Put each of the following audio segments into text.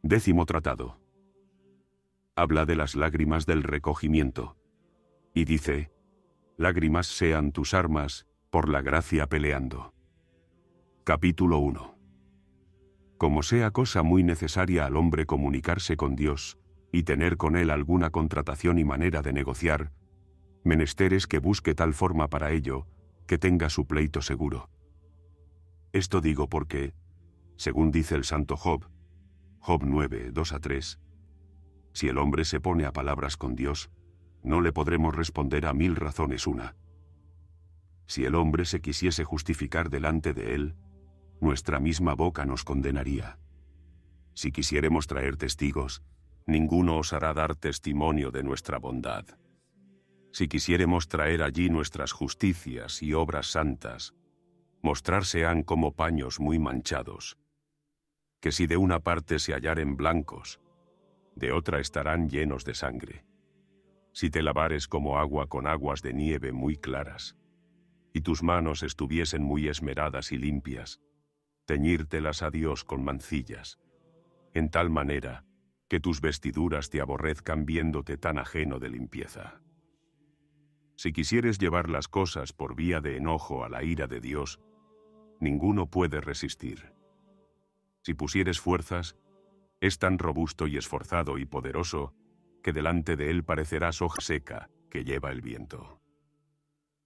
10º tratado. Habla de las lágrimas del recogimiento. Y dice: lágrimas sean tus armas, por la gracia peleando. Capítulo 1. Como sea cosa muy necesaria al hombre comunicarse con Dios, y tener con él alguna contratación y manera de negociar, menester es que busque tal forma para ello, que tenga su pleito seguro. Esto digo porque, según dice el santo Job, Job 9, 2-3, si el hombre se pone a palabras con Dios, no le podremos responder a 1000 razones una. Si el hombre se quisiese justificar delante de él, nuestra misma boca nos condenaría. Si quisiéremos traer testigos, ninguno osará dar testimonio de nuestra bondad. Si quisiéremos traer allí nuestras justicias y obras santas, mostrarse han como paños muy manchados, que si de una parte se hallaren blancos, de otra estarán llenos de sangre. Si te lavares como agua con aguas de nieve muy claras, y tus manos estuviesen muy esmeradas y limpias, teñírtelas a Dios con mancillas, en tal manera que tus vestiduras te aborrezcan viéndote tan ajeno de limpieza. Si quisieres llevar las cosas por vía de enojo a la ira de Dios, ninguno puede resistir. Si pusieres fuerzas, es tan robusto y esforzado y poderoso, que delante de él parecerás hoja seca que lleva el viento.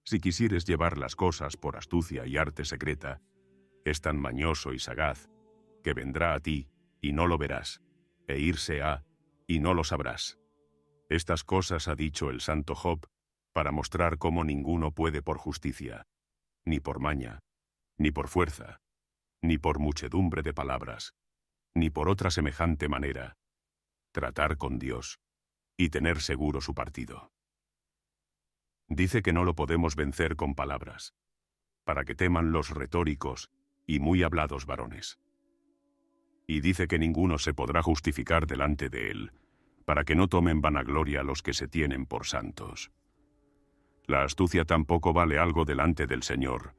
Si quisieres llevar las cosas por astucia y arte secreta, es tan mañoso y sagaz, que vendrá a ti y no lo verás, e irse ha y no lo sabrás. Estas cosas ha dicho el santo Job, para mostrar cómo ninguno puede por justicia, ni por maña, ni por fuerza, ni por muchedumbre de palabras, ni por otra semejante manera, tratar con Dios y tener seguro su partido. Dice que no lo podemos vencer con palabras, para que teman los retóricos y muy hablados varones. Y dice que ninguno se podrá justificar delante de él, para que no tomen vanagloria los que se tienen por santos. La astucia tampoco vale algo delante del Señor,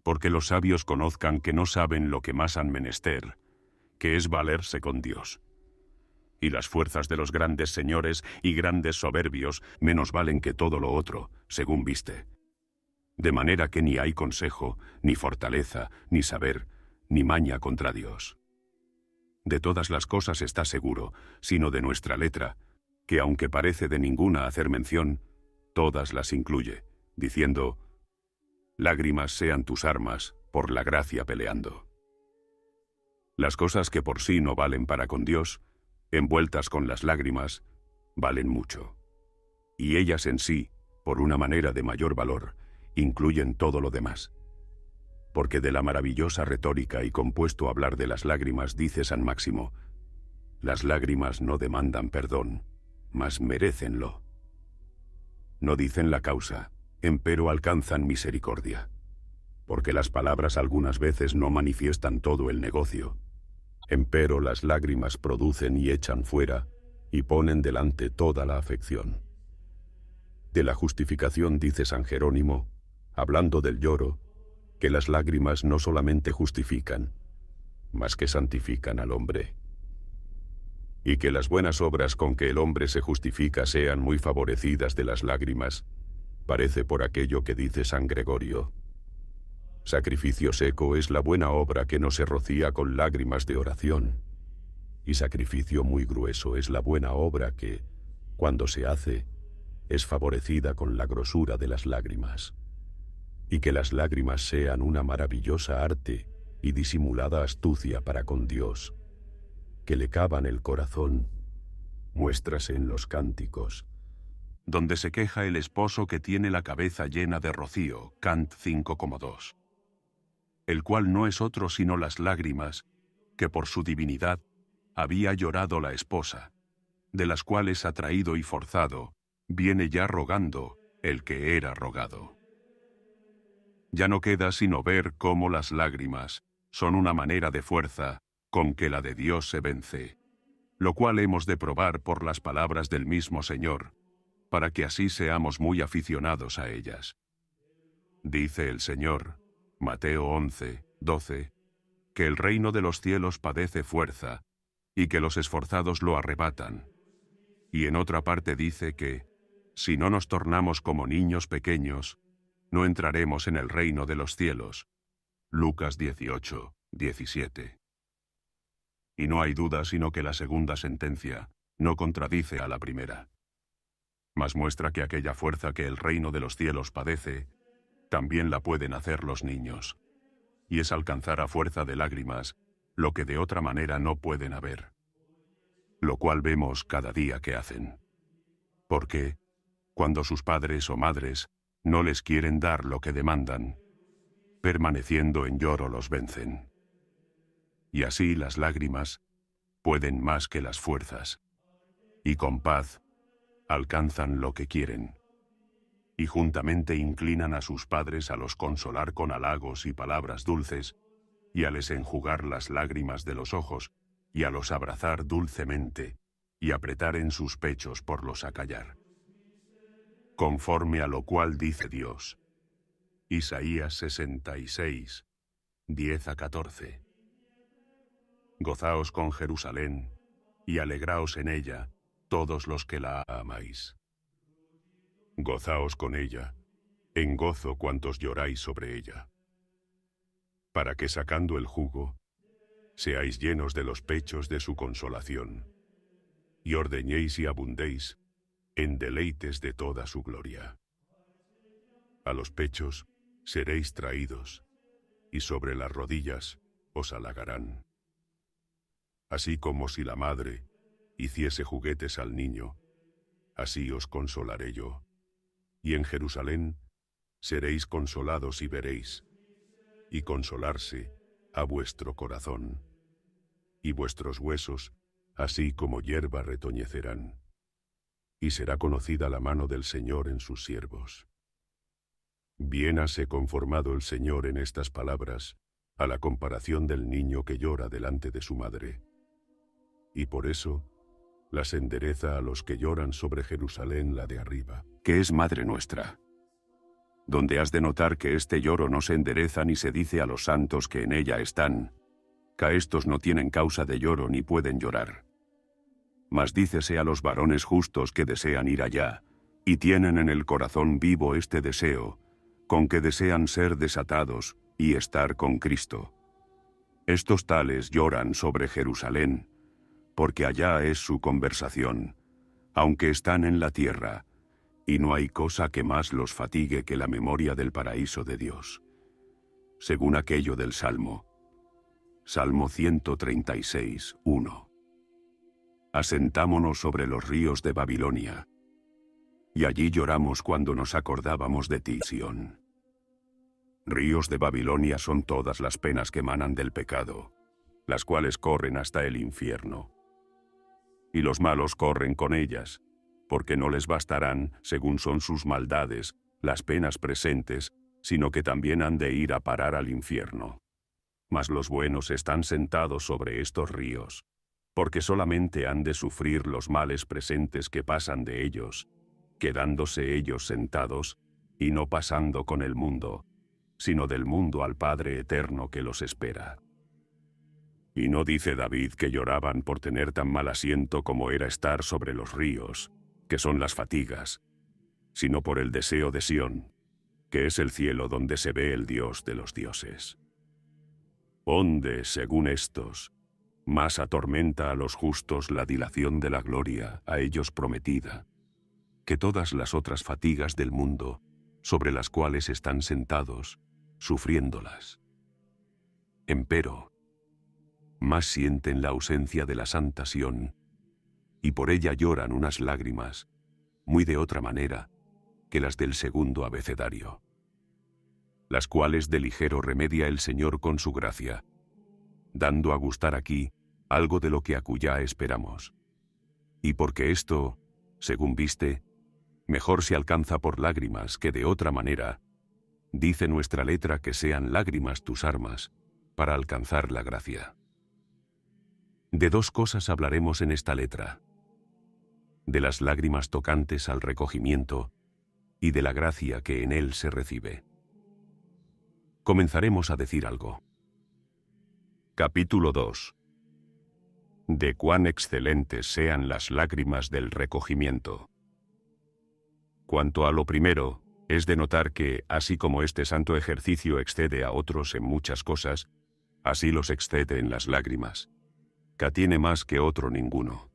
porque los sabios conozcan que no saben lo que más han menester, que es valerse con Dios. Y las fuerzas de los grandes señores y grandes soberbios menos valen que todo lo otro, según viste. De manera que ni hay consejo, ni fortaleza, ni saber, ni maña contra Dios. De todas las cosas está seguro, sino de nuestra letra, que aunque parece de ninguna hacer mención, todas las incluye, diciendo: lágrimas sean tus armas, por la gracia peleando. Las cosas que por sí no valen para con Dios, envueltas con las lágrimas, valen mucho. Y ellas en sí, por una manera de mayor valor, incluyen todo lo demás. Porque de la maravillosa retórica y compuesto hablar de las lágrimas dice San Máximo: las lágrimas no demandan perdón, mas merécenlo. No dicen la causa, empero alcanzan misericordia. Porque las palabras algunas veces no manifiestan todo el negocio. Empero las lágrimas producen y echan fuera, y ponen delante toda la afección. De la justificación dice San Jerónimo, hablando del lloro, que las lágrimas no solamente justifican, mas que santifican al hombre. Y que las buenas obras con que el hombre se justifica sean muy favorecidas de las lágrimas, parece por aquello que dice San Gregorio: sacrificio seco es la buena obra que no se rocía con lágrimas de oración, y sacrificio muy grueso es la buena obra que, cuando se hace, es favorecida con la grosura de las lágrimas. Y que las lágrimas sean una maravillosa arte y disimulada astucia para con Dios, que le cavan el corazón, muéstrase en los cánticos, donde se queja el esposo que tiene la cabeza llena de rocío, Cant 5,2. El cual no es otro sino las lágrimas, que por su divinidad había llorado la esposa, de las cuales atraído y forzado, viene ya rogando el que era rogado. Ya no queda sino ver cómo las lágrimas son una manera de fuerza con que la de Dios se vence, lo cual hemos de probar por las palabras del mismo Señor, para que así seamos muy aficionados a ellas. Dice el Señor, Mateo 11, 12, que el reino de los cielos padece fuerza, y que los esforzados lo arrebatan. Y en otra parte dice que, si no nos tornamos como niños pequeños, no entraremos en el reino de los cielos. Lucas 18, 17. Y no hay duda sino que la segunda sentencia no contradice a la primera, mas muestra que aquella fuerza que el reino de los cielos padece, también la pueden hacer los niños, y es alcanzar a fuerza de lágrimas lo que de otra manera no pueden haber, lo cual vemos cada día que hacen. Porque, cuando sus padres o madres no les quieren dar lo que demandan, permaneciendo en lloro los vencen. Y así las lágrimas pueden más que las fuerzas, y con paz alcanzan lo que quieren, y juntamente inclinan a sus padres a los consolar con halagos y palabras dulces, y a les enjugar las lágrimas de los ojos, y a los abrazar dulcemente, y apretar en sus pechos por los acallar. Conforme a lo cual dice Dios. Isaías 66, 10-14. Gozaos con Jerusalén, y alegraos en ella, todos los que la amáis. Gozaos con ella, en gozo cuantos lloráis sobre ella. Para que sacando el jugo, seáis llenos de los pechos de su consolación, y ordeñéis y abundéis en deleites de toda su gloria. A los pechos seréis traídos, y sobre las rodillas os halagarán. Así como si la madre hiciese juguetes al niño, así os consolaré yo. Y en Jerusalén seréis consolados y veréis, y consolarse a vuestro corazón, y vuestros huesos, así como hierba retoñecerán, y será conocida la mano del Señor en sus siervos. Bien hase conformado el Señor en estas palabras, a la comparación del niño que llora delante de su madre. Y por eso las endereza a los que lloran sobre Jerusalén la de arriba, que es madre nuestra. Donde has de notar que este lloro no se endereza ni se dice a los santos que en ella están, que estos no tienen causa de lloro ni pueden llorar. Mas dícese a los varones justos que desean ir allá, y tienen en el corazón vivo este deseo, con que desean ser desatados y estar con Cristo. Estos tales lloran sobre Jerusalén, porque allá es su conversación, aunque están en la tierra, y no hay cosa que más los fatigue que la memoria del paraíso de Dios. Según aquello del Salmo. Salmo 136, 1. Asentámonos sobre los ríos de Babilonia, y allí lloramos cuando nos acordábamos de ti, Sión. Ríos de Babilonia son todas las penas que emanan del pecado, las cuales corren hasta el infierno. Y los malos corren con ellas, porque no les bastarán, según son sus maldades, las penas presentes, sino que también han de ir a parar al infierno. Mas los buenos están sentados sobre estos ríos, porque solamente han de sufrir los males presentes que pasan de ellos, quedándose ellos sentados, y no pasando con el mundo, sino del mundo al Padre eterno que los espera. Y no dice David que lloraban por tener tan mal asiento como era estar sobre los ríos, que son las fatigas, sino por el deseo de Sión, que es el cielo donde se ve el Dios de los dioses. Onde, según estos, más atormenta a los justos la dilación de la gloria a ellos prometida, que todas las otras fatigas del mundo, sobre las cuales están sentados, sufriéndolas. Empero, más sienten la ausencia de la santa Sión, y por ella lloran unas lágrimas, muy de otra manera que las del segundo abecedario, las cuales de ligero remedia el Señor con su gracia, dando a gustar aquí algo de lo que acullá esperamos. Y porque esto, según viste, mejor se alcanza por lágrimas que de otra manera, dice nuestra letra que sean lágrimas tus armas, para alcanzar la gracia. De dos cosas hablaremos en esta letra: de las lágrimas tocantes al recogimiento y de la gracia que en él se recibe. Comenzaremos a decir algo. Capítulo 2. de cuán excelentes sean las lágrimas del recogimiento. Cuanto a lo primero, es de notar que, así como este santo ejercicio excede a otros en muchas cosas, así los excede en las lágrimas, que tiene más que otro ninguno.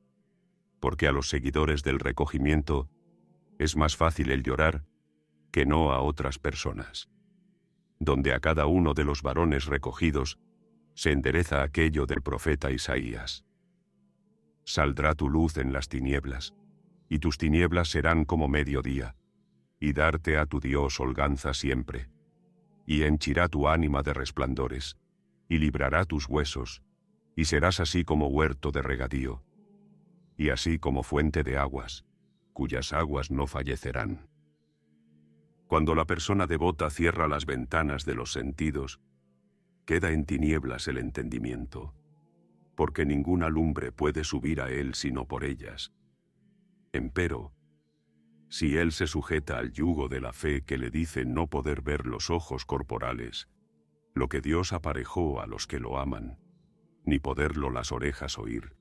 Porque a los seguidores del recogimiento es más fácil el llorar que no a otras personas. Donde a cada uno de los varones recogidos se endereza aquello del profeta Isaías. Saldrá tu luz en las tinieblas, y tus tinieblas serán como mediodía, y darte a tu Dios holganza siempre, y henchirá tu ánima de resplandores, y librará tus huesos, y serás así como huerto de regadío, y así como fuente de aguas, cuyas aguas no fallecerán. Cuando la persona devota cierra las ventanas de los sentidos, queda en tinieblas el entendimiento, porque ninguna lumbre puede subir a él sino por ellas. Empero, si él se sujeta al yugo de la fe que le dice no poder ver los ojos corporales, lo que Dios aparejó a los que lo aman, ni poderlo las orejas oír,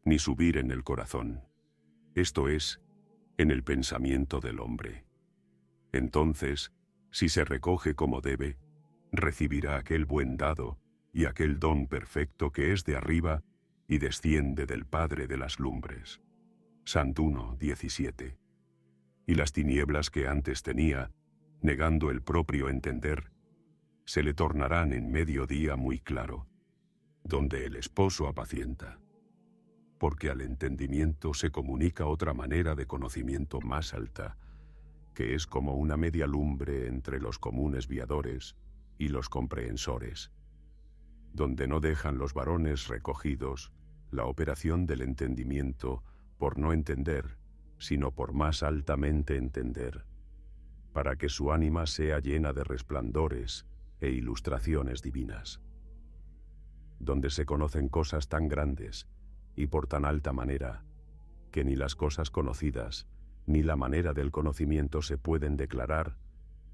ni subir en el corazón, esto es, en el pensamiento del hombre. Entonces, si se recoge como debe, recibirá aquel buen dado y aquel don perfecto que es de arriba y desciende del Padre de las lumbres. Sant 1:17. Y las tinieblas que antes tenía, negando el propio entender, se le tornarán en mediodía muy claro, donde el esposo apacienta. Porque al entendimiento se comunica otra manera de conocimiento más alta, que es como una media lumbre entre los comunes viadores y los comprehensores, donde no dejan los varones recogidos la operación del entendimiento por no entender, sino por más altamente entender, para que su ánima sea llena de resplandores e ilustraciones divinas, donde se conocen cosas tan grandes y por tan alta manera, que ni las cosas conocidas, ni la manera del conocimiento se pueden declarar,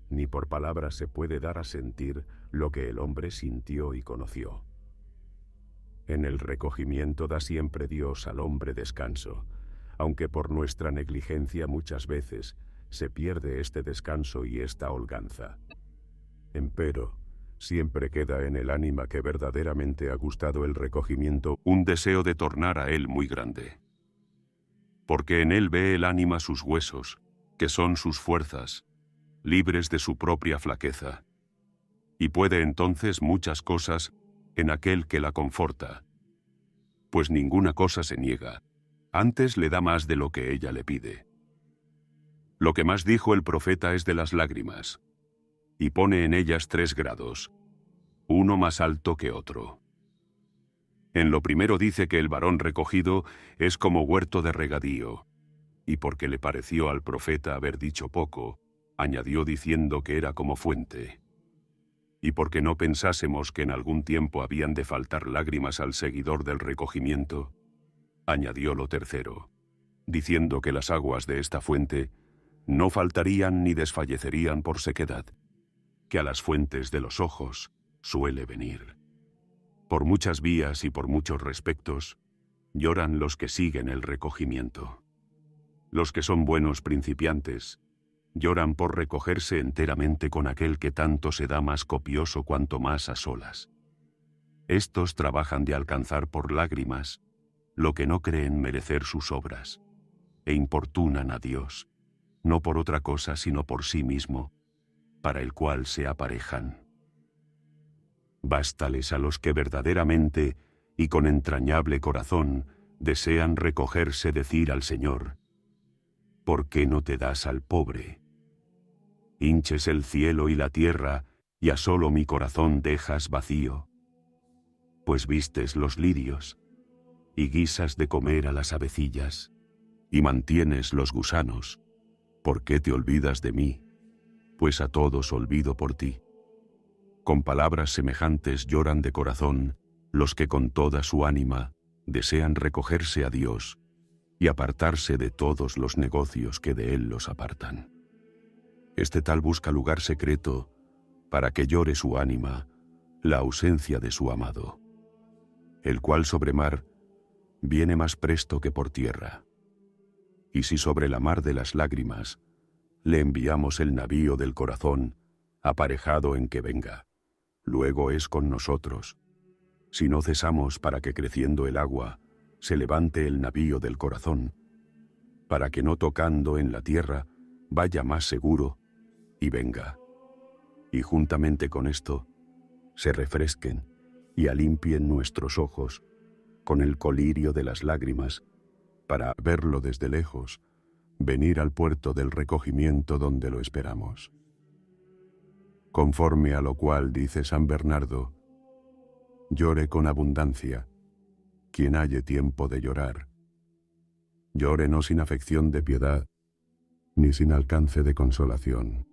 ni por palabras se puede dar a sentir lo que el hombre sintió y conoció. En el recogimiento da siempre Dios al hombre descanso, aunque por nuestra negligencia muchas veces se pierde este descanso y esta holganza. Empero, siempre queda en el ánima que verdaderamente ha gustado el recogimiento un deseo de tornar a él muy grande. Porque en él ve el ánima sus huesos, que son sus fuerzas, libres de su propia flaqueza, y puede entonces muchas cosas en aquel que la conforta, pues ninguna cosa se niega, antes le da más de lo que ella le pide. Lo que más dijo el profeta es de las lágrimas, y pone en ellas 3 grados, uno más alto que otro. En lo primero dice que el varón recogido es como huerto de regadío, y porque le pareció al profeta haber dicho poco, añadió diciendo que era como fuente. Y porque no pensásemos que en algún tiempo habían de faltar lágrimas al seguidor del recogimiento, añadió lo tercero, diciendo que las aguas de esta fuente no faltarían ni desfallecerían por sequedad, que a las fuentes de los ojos suele venir. Por muchas vías y por muchos respectos, lloran los que siguen el recogimiento. Los que son buenos principiantes, lloran por recogerse enteramente con aquel que tanto se da más copioso cuanto más a solas. Estos trabajan de alcanzar por lágrimas lo que no creen merecer sus obras, e importunan a Dios, no por otra cosa sino por sí mismo, para el cual se aparejan. Bástales a los que verdaderamente y con entrañable corazón desean recogerse decir al Señor: ¿por qué no te das al pobre? Hinches el cielo y la tierra, y a solo mi corazón dejas vacío. Pues vistes los lirios, y guisas de comer a las avecillas, y mantienes los gusanos. ¿Por qué te olvidas de mí? Pues a todos olvido por ti. Con palabras semejantes lloran de corazón los que con toda su ánima desean recogerse a Dios y apartarse de todos los negocios que de Él los apartan. Este tal busca lugar secreto para que llore su ánima la ausencia de su amado, el cual sobremar viene más presto que por tierra. Y si sobre la mar de las lágrimas le enviamos el navío del corazón, aparejado en que venga, luego es con nosotros. Si no cesamos para que creciendo el agua se levante el navío del corazón, para que no tocando en la tierra vaya más seguro y venga. Y juntamente con esto se refresquen y alimpien nuestros ojos con el colirio de las lágrimas, para verlo desde lejos, venir al puerto del recogimiento donde lo esperamos. Conforme a lo cual dice San Bernardo, llore con abundancia quien halle tiempo de llorar. Llore no sin afección de piedad, ni sin alcance de consolación.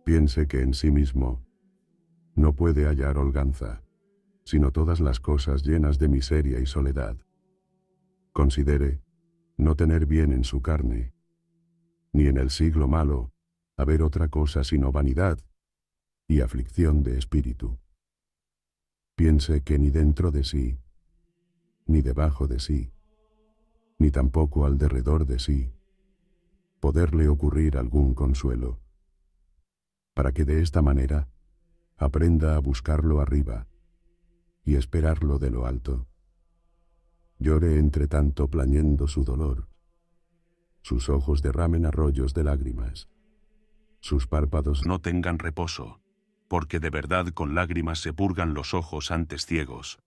Piense que en sí mismo no puede hallar holganza, sino todas las cosas llenas de miseria y soledad. Considere no tener bien en su carne, ni en el siglo malo haber otra cosa sino vanidad y aflicción de espíritu. Piense que ni dentro de sí, ni debajo de sí, ni tampoco al derredor de sí, poderle ocurrir algún consuelo, para que de esta manera aprenda a buscarlo arriba y esperarlo de lo alto. Llore entre tanto plañendo su dolor, sus ojos derramen arroyos de lágrimas, sus párpados no tengan reposo, porque de verdad con lágrimas se purgan los ojos antes ciegos,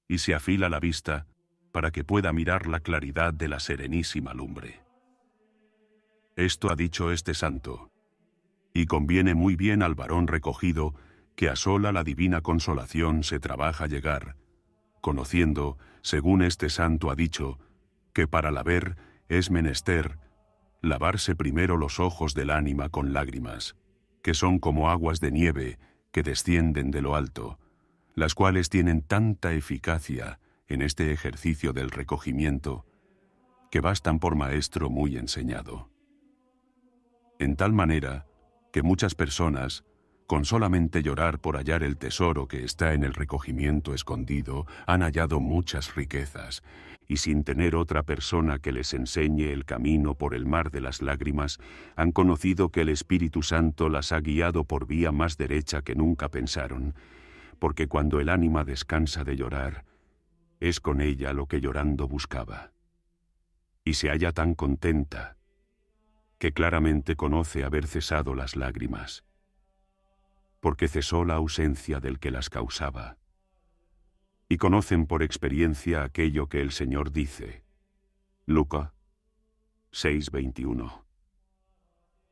y se afila la vista para que pueda mirar la claridad de la serenísima lumbre. Esto ha dicho este santo, y conviene muy bien al varón recogido que a sola la divina consolación se trabaja llegar, conociendo, según este santo ha dicho, que para la ver es menester lavarse primero los ojos del ánima con lágrimas, que son como aguas de nieve que descienden de lo alto, las cuales tienen tanta eficacia en este ejercicio del recogimiento, que bastan por maestro muy enseñado. En tal manera que muchas personas, con solamente llorar por hallar el tesoro que está en el recogimiento escondido, han hallado muchas riquezas, y sin tener otra persona que les enseñe el camino por el mar de las lágrimas, han conocido que el Espíritu Santo las ha guiado por vía más derecha que nunca pensaron, porque cuando el ánima descansa de llorar, es con ella lo que llorando buscaba. Y se halla tan contenta, que claramente conoce haber cesado las lágrimas, porque cesó la ausencia del que las causaba. Y conocen por experiencia aquello que el Señor dice. Lucas 6:21.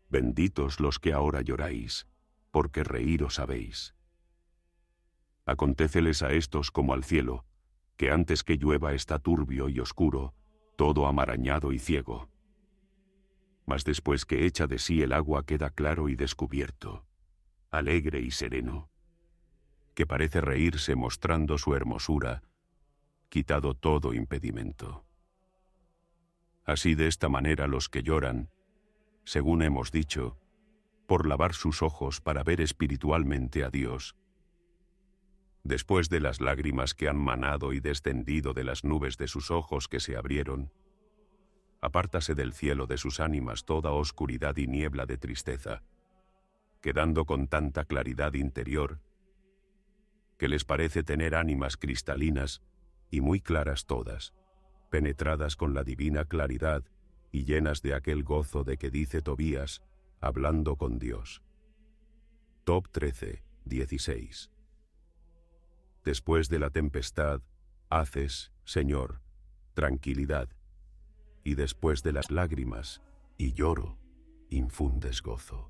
Benditos los que ahora lloráis, porque reíros habéis. Acontéceles a estos como al cielo, que antes que llueva está turbio y oscuro, todo amarañado y ciego. Mas después que echa de sí el agua queda claro y descubierto, alegre y sereno, que parece reírse mostrando su hermosura, quitado todo impedimento. Así de esta manera los que lloran, según hemos dicho, por lavar sus ojos para ver espiritualmente a Dios, después de las lágrimas que han manado y descendido de las nubes de sus ojos que se abrieron, apártase del cielo de sus ánimas toda oscuridad y niebla de tristeza, quedando con tanta claridad interior, que les parece tener ánimas cristalinas y muy claras todas, penetradas con la divina claridad y llenas de aquel gozo de que dice Tobías, hablando con Dios. Top 13:16. Después de la tempestad, haces, Señor, tranquilidad, y después de las lágrimas y lloro, infundes gozo.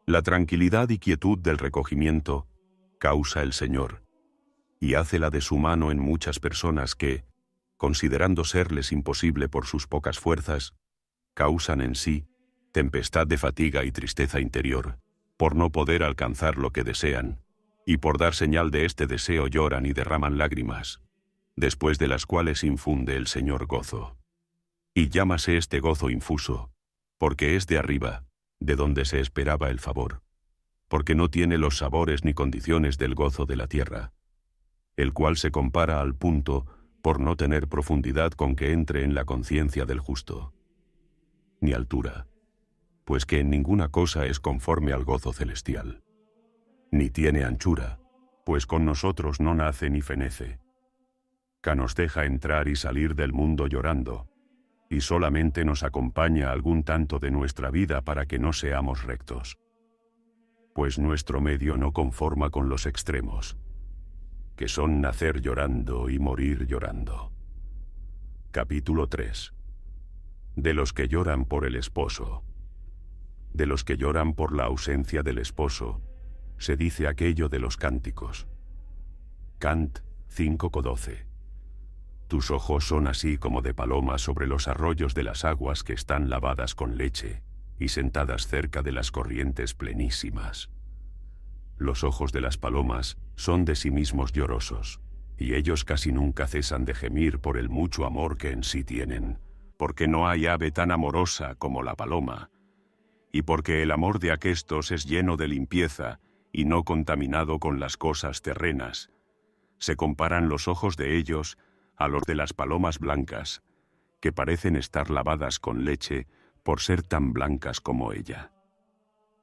La tranquilidad y quietud del recogimiento causa el Señor, y hácela de su mano en muchas personas que, considerando serles imposible por sus pocas fuerzas, causan en sí tempestad de fatiga y tristeza interior, por no poder alcanzar lo que desean, y por dar señal de este deseo lloran y derraman lágrimas, después de las cuales infunde el Señor gozo. Y llámase este gozo infuso, porque es de arriba, de donde se esperaba el favor, porque no tiene los sabores ni condiciones del gozo de la tierra, el cual se compara al punto por no tener profundidad con que entre en la conciencia del justo, ni altura, pues que en ninguna cosa es conforme al gozo celestial, ni tiene anchura, pues con nosotros no nace ni fenece, que nos deja entrar y salir del mundo llorando, y solamente nos acompaña algún tanto de nuestra vida para que no seamos rectos. Pues nuestro medio no conforma con los extremos, que son nacer llorando y morir llorando. Capítulo 3. De los que lloran por el esposo. De los que lloran por la ausencia del esposo, se dice aquello de los cánticos. Cant 5:12. Tus ojos son así como de palomas sobre los arroyos de las aguas que están lavadas con leche y sentadas cerca de las corrientes plenísimas. Los ojos de las palomas son de sí mismos llorosos, y ellos casi nunca cesan de gemir por el mucho amor que en sí tienen, porque no hay ave tan amorosa como la paloma, y porque el amor de aquestos es lleno de limpieza y no contaminado con las cosas terrenas. Se comparan los ojos de ellos a los de las palomas blancas, que parecen estar lavadas con leche por ser tan blancas como ella.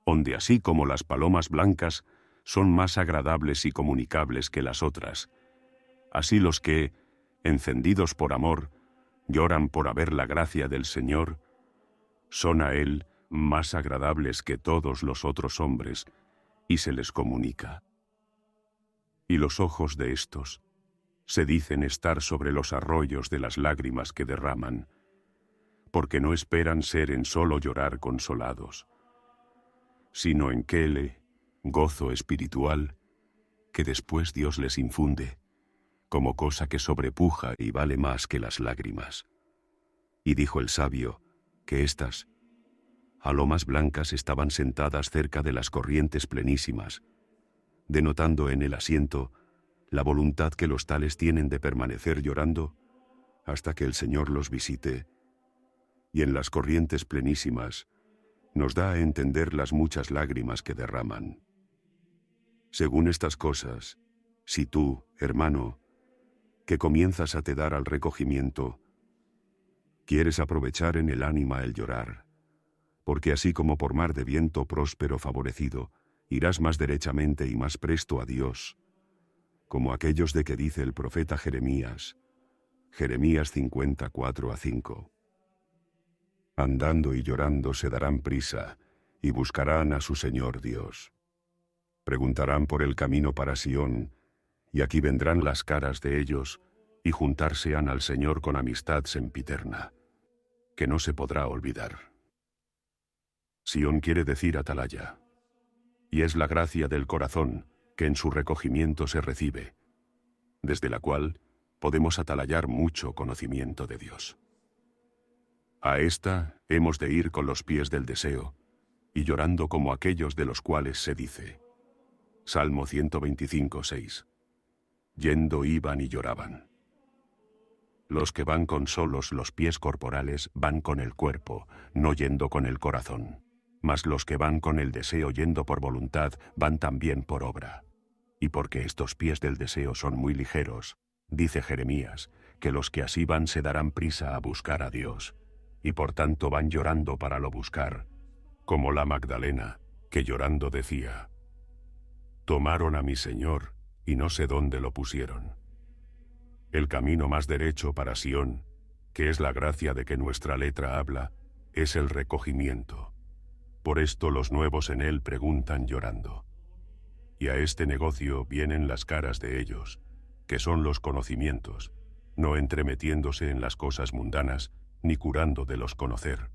Onde así como las palomas blancas son más agradables y comunicables que las otras, así los que, encendidos por amor, lloran por haber la gracia del Señor, son a Él más agradables que todos los otros hombres, y se les comunica. Y los ojos de estos se dicen estar sobre los arroyos de las lágrimas que derraman, porque no esperan ser en solo llorar consolados, sino en quele, gozo espiritual, que después Dios les infunde, como cosa que sobrepuja y vale más que las lágrimas. Y dijo el sabio, que estas, a lo más blancas, estaban sentadas cerca de las corrientes plenísimas, denotando en el asiento la voluntad que los tales tienen de permanecer llorando hasta que el Señor los visite, y en las corrientes plenísimas nos da a entender las muchas lágrimas que derraman. Según estas cosas, si tú, hermano, que comienzas a te dar al recogimiento, quieres aprovechar en el ánima el llorar, porque así como por mar de viento próspero favorecido, irás más derechamente y más presto a Dios, como aquellos de que dice el profeta Jeremías, Jeremías 54:5. Andando y llorando se darán prisa, y buscarán a su Señor Dios. Preguntarán por el camino para Sión, y aquí vendrán las caras de ellos, y juntarse han al Señor con amistad sempiterna, que no se podrá olvidar. Sión quiere decir atalaya, y es la gracia del corazón, que en su recogimiento se recibe, desde la cual podemos atalayar mucho conocimiento de Dios. A esta hemos de ir con los pies del deseo, y llorando como aquellos de los cuales se dice, Salmo 125:6, yendo iban y lloraban. Los que van con solos los pies corporales van con el cuerpo, no yendo con el corazón, mas los que van con el deseo yendo por voluntad van también por obra. Y porque estos pies del deseo son muy ligeros, dice Jeremías, que los que así van se darán prisa a buscar a Dios, y por tanto van llorando para lo buscar, como la Magdalena, que llorando decía, tomaron a mi Señor, y no sé dónde lo pusieron. El camino más derecho para Sión, que es la gracia de que nuestra letra habla, es el recogimiento. Por esto los nuevos en él preguntan llorando. Y a este negocio vienen las caras de ellos, que son los conocimientos, no entremetiéndose en las cosas mundanas, ni curando de los conocer.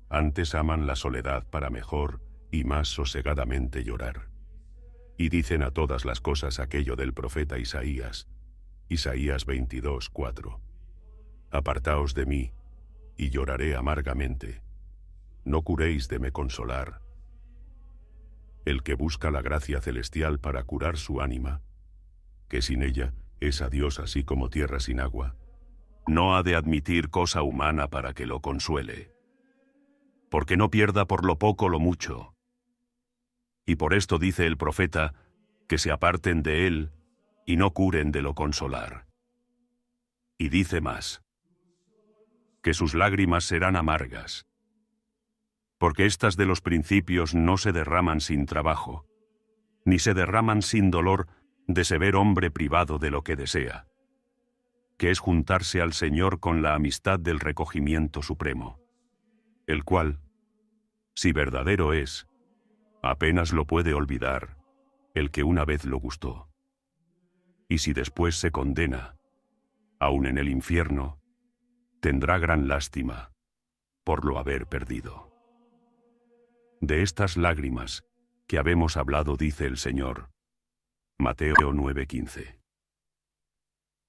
Antes aman la soledad para mejor y más sosegadamente llorar. Y dicen a todas las cosas aquello del profeta Isaías, Isaías 22:4. Apartaos de mí, y lloraré amargamente. No curéis de me consolar. El que busca la gracia celestial para curar su ánima, que sin ella es a Dios así como tierra sin agua, no ha de admitir cosa humana para que lo consuele, porque no pierda por lo poco lo mucho. Y por esto dice el profeta, que se aparten de él y no curen de lo consolar. Y dice más, que sus lágrimas serán amargas, porque estas de los principios no se derraman sin trabajo, ni se derraman sin dolor de se ver hombre privado de lo que desea, que es juntarse al Señor con la amistad del recogimiento supremo, el cual, si verdadero es, apenas lo puede olvidar el que una vez lo gustó. Y si después se condena, aun en el infierno, tendrá gran lástima por lo haber perdido. De estas lágrimas que habemos hablado dice el Señor, Mateo 9:15.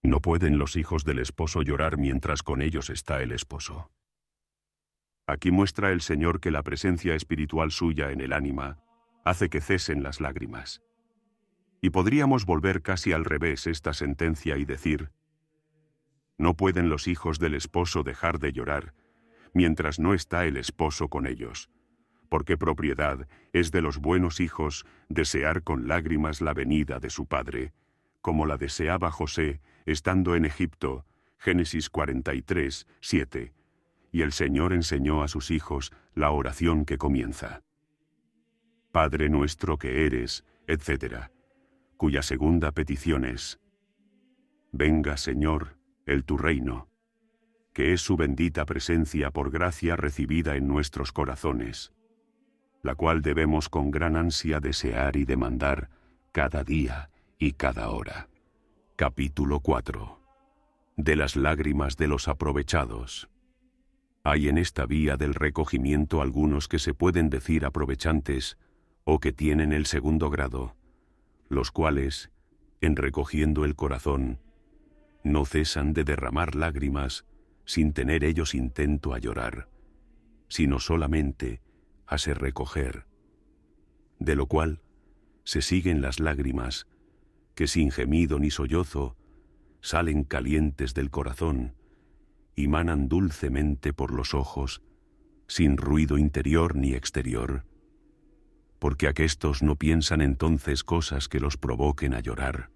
No pueden los hijos del esposo llorar mientras con ellos está el esposo. Aquí muestra el Señor que la presencia espiritual suya en el ánima hace que cesen las lágrimas. Y podríamos volver casi al revés esta sentencia y decir, no pueden los hijos del esposo dejar de llorar mientras no está el esposo con ellos, porque propiedad es de los buenos hijos desear con lágrimas la venida de su padre, como la deseaba José estando en Egipto, Génesis 43:7, y el Señor enseñó a sus hijos la oración que comienza. Padre nuestro que eres, etc., cuya segunda petición es, venga, Señor, el tu reino, que es su bendita presencia por gracia recibida en nuestros corazones, la cual debemos con gran ansia desear y demandar cada día y cada hora. Capítulo 4. De las lágrimas de los aprovechados. Hay en esta vía del recogimiento algunos que se pueden decir aprovechantes o que tienen el segundo grado, los cuales, en recogiendo el corazón, no cesan de derramar lágrimas sin tener ellos intento a llorar, sino solamente a se recoger, de lo cual se siguen las lágrimas que sin gemido ni sollozo salen calientes del corazón y manan dulcemente por los ojos, sin ruido interior ni exterior, porque aquestos no piensan entonces cosas que los provoquen a llorar,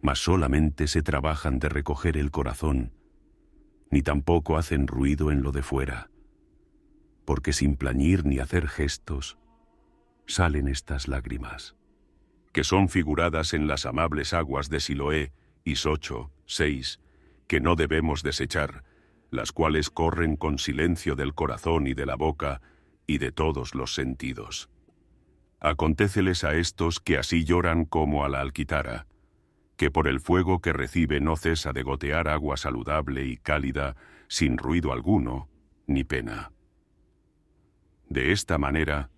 mas solamente se trabajan de recoger el corazón, ni tampoco hacen ruido en lo de fuera, porque sin plañir ni hacer gestos, salen estas lágrimas, que son figuradas en las amables aguas de Siloé, Is 8:6, que no debemos desechar, las cuales corren con silencio del corazón y de la boca y de todos los sentidos. Acontéceles a estos que así lloran como a la alquitara, que por el fuego que recibe no cesa de gotear agua saludable y cálida, sin ruido alguno, ni pena. De esta manera,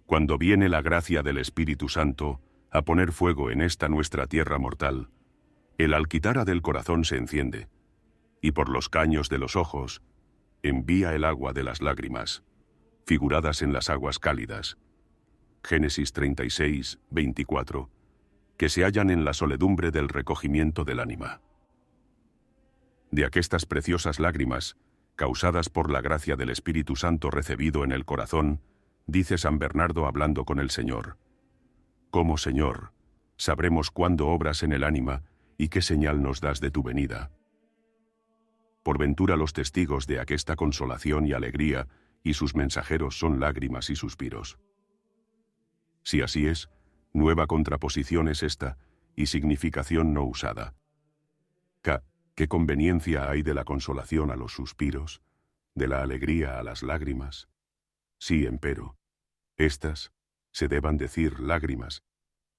cuando viene la gracia del Espíritu Santo a poner fuego en esta nuestra tierra mortal, el alquitara del corazón se enciende, y por los caños de los ojos envía el agua de las lágrimas, figuradas en las aguas cálidas, Génesis 36:24, que se hallan en la soledumbre del recogimiento del ánima. De aquestas preciosas lágrimas, causadas por la gracia del Espíritu Santo recibido en el corazón, dice San Bernardo hablando con el Señor, ¿cómo, Señor, sabremos cuándo obras en el ánima y qué señal nos das de tu venida? Por ventura los testigos de aquesta consolación y alegría y sus mensajeros son lágrimas y suspiros. Si así es, nueva contraposición es esta, y significación no usada. ¿Qué conveniencia hay de la consolación a los suspiros, de la alegría a las lágrimas? Sí, empero, estas se deban decir lágrimas,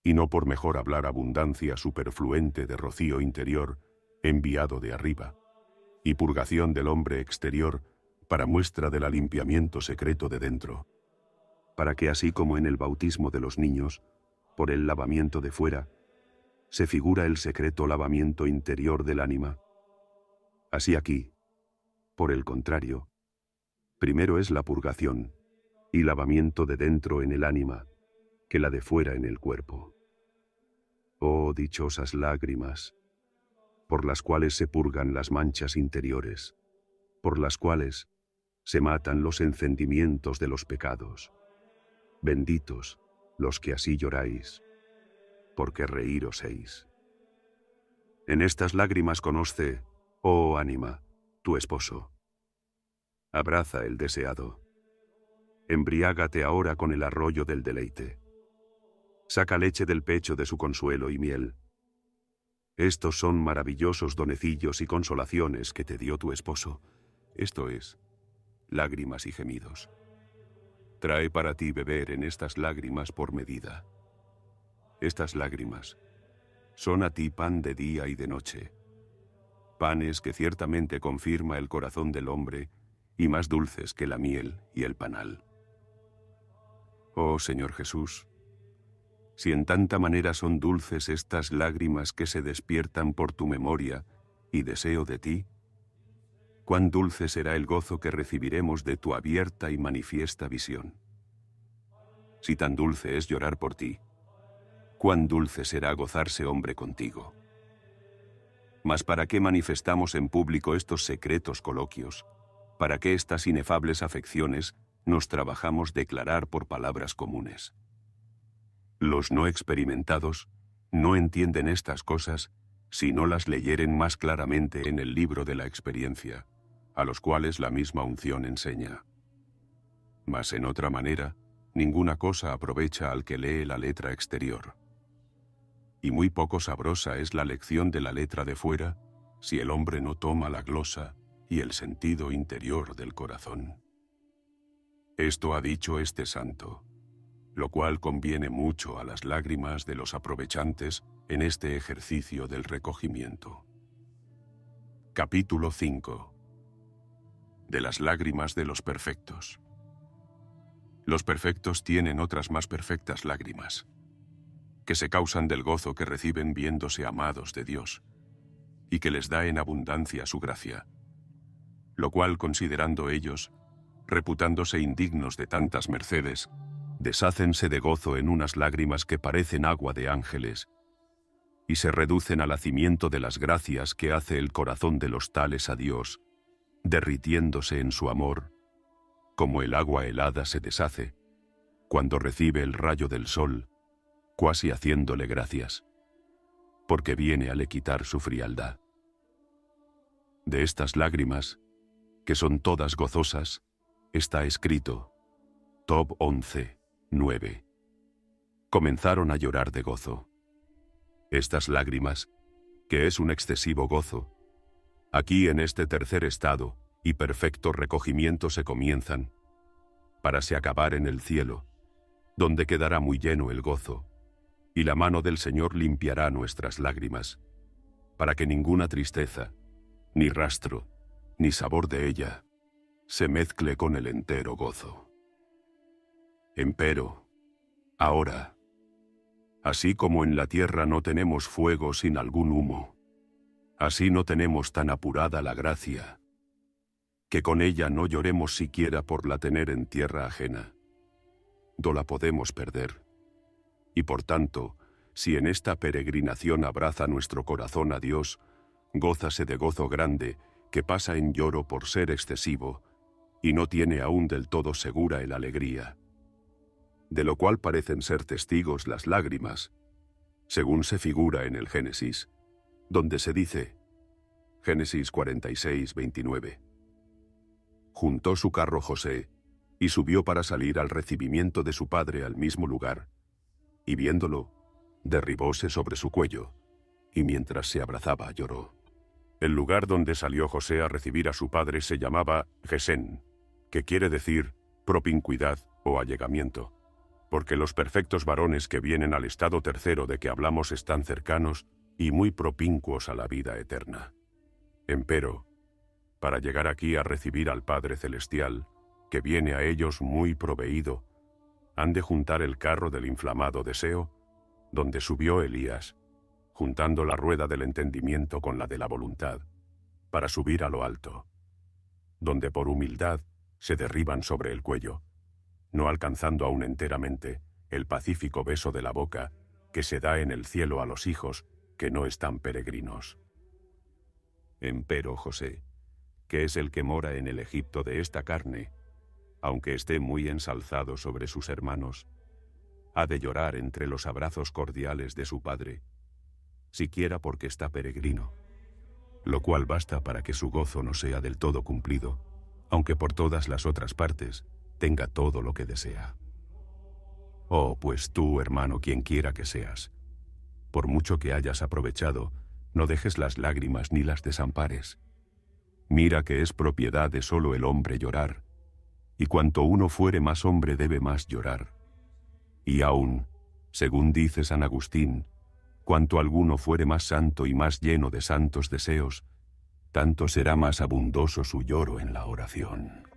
y no por mejor hablar abundancia superfluente de rocío interior, enviado de arriba, y purgación del hombre exterior, para muestra del alimpiamiento secreto de dentro, para que así como en el bautismo de los niños, por el lavamiento de fuera, se figura el secreto lavamiento interior del ánima, así aquí, por el contrario, primero es la purgación y lavamiento de dentro en el ánima, que la de fuera en el cuerpo. Oh dichosas lágrimas, por las cuales se purgan las manchas interiores, por las cuales se matan los encendimientos de los pecados. Benditos los que así lloráis, porque reíros heis. En estas lágrimas conoce Oh ánima, tu esposo. Abraza el deseado. Embriágate ahora con el arroyo del deleite. Saca leche del pecho de su consuelo y miel. Estos son maravillosos donecillos y consolaciones que te dio tu esposo. Esto es, lágrimas y gemidos. Trae para ti beber en estas lágrimas por medida. Estas lágrimas son a ti pan de día y de noche. Panes que ciertamente confirma el corazón del hombre y más dulces que la miel y el panal. Oh Señor Jesús, si en tanta manera son dulces estas lágrimas que se despiertan por tu memoria y deseo de ti, cuán dulce será el gozo que recibiremos de tu abierta y manifiesta visión. Si tan dulce es llorar por ti, cuán dulce será gozarse hombre contigo. Mas ¿para qué manifestamos en público estos secretos coloquios? ¿Para qué estas inefables afecciones nos trabajamos declarar por palabras comunes? Los no experimentados no entienden estas cosas si no las leyeren más claramente en el libro de la experiencia, a los cuales la misma unción enseña. Mas en otra manera, ninguna cosa aprovecha al que lee la letra exterior. Y muy poco sabrosa es la lección de la letra de fuera si el hombre no toma la glosa y el sentido interior del corazón. Esto ha dicho este santo, lo cual conviene mucho a las lágrimas de los aprovechantes en este ejercicio del recogimiento. Capítulo 5. De las lágrimas de los perfectos. Los perfectos tienen otras más perfectas lágrimas, que se causan del gozo que reciben viéndose amados de Dios, y que les da en abundancia su gracia, lo cual considerando ellos, reputándose indignos de tantas mercedes, deshácense de gozo en unas lágrimas que parecen agua de ángeles, y se reducen al hacimiento de las gracias que hace el corazón de los tales a Dios, derritiéndose en su amor, como el agua helada se deshace, cuando recibe el rayo del sol, cuasi haciéndole gracias, porque viene a le quitar su frialdad. De estas lágrimas, que son todas gozosas, está escrito, Tob 11, 9. Comenzaron a llorar de gozo. Estas lágrimas, que es un excesivo gozo, aquí en este tercer estado y perfecto recogimiento se comienzan, para se acabar en el cielo, donde quedará muy lleno el gozo, y la mano del Señor limpiará nuestras lágrimas, para que ninguna tristeza, ni rastro, ni sabor de ella, se mezcle con el entero gozo. Empero, ahora, así como en la tierra no tenemos fuego sin algún humo, así no tenemos tan apurada la gracia, que con ella no lloremos siquiera por la tener en tierra ajena, do la podemos perder. Y por tanto, si en esta peregrinación abraza nuestro corazón a Dios, gózase de gozo grande, que pasa en lloro por ser excesivo, y no tiene aún del todo segura el alegría, de lo cual parecen ser testigos las lágrimas, según se figura en el Génesis, donde se dice, Génesis 46, 29. Juntó su carro José, y subió para salir al recibimiento de su padre al mismo lugar, y viéndolo, derribóse sobre su cuello, y mientras se abrazaba lloró. El lugar donde salió José a recibir a su padre se llamaba Gesén, que quiere decir propincuidad o allegamiento, porque los perfectos varones que vienen al estado tercero de que hablamos están cercanos y muy propincuos a la vida eterna. Empero, para llegar aquí a recibir al Padre Celestial, que viene a ellos muy proveído, han de juntar el carro del inflamado deseo, donde subió Elías, juntando la rueda del entendimiento con la de la voluntad, para subir a lo alto, donde por humildad se derriban sobre el cuello, no alcanzando aún enteramente el pacífico beso de la boca que se da en el cielo a los hijos que no están peregrinos. Empero José, que es el que mora en el Egipto de esta carne, aunque esté muy ensalzado sobre sus hermanos, ha de llorar entre los abrazos cordiales de su padre, siquiera porque está peregrino, lo cual basta para que su gozo no sea del todo cumplido, aunque por todas las otras partes tenga todo lo que desea. Oh, pues tú, hermano, quien quiera que seas, por mucho que hayas aprovechado, no dejes las lágrimas ni las desampares. Mira que es propiedad de solo el hombre llorar, y cuanto uno fuere más hombre debe más llorar. Y aún, según dice San Agustín, cuanto alguno fuere más santo y más lleno de santos deseos, tanto será más abundoso su lloro en la oración.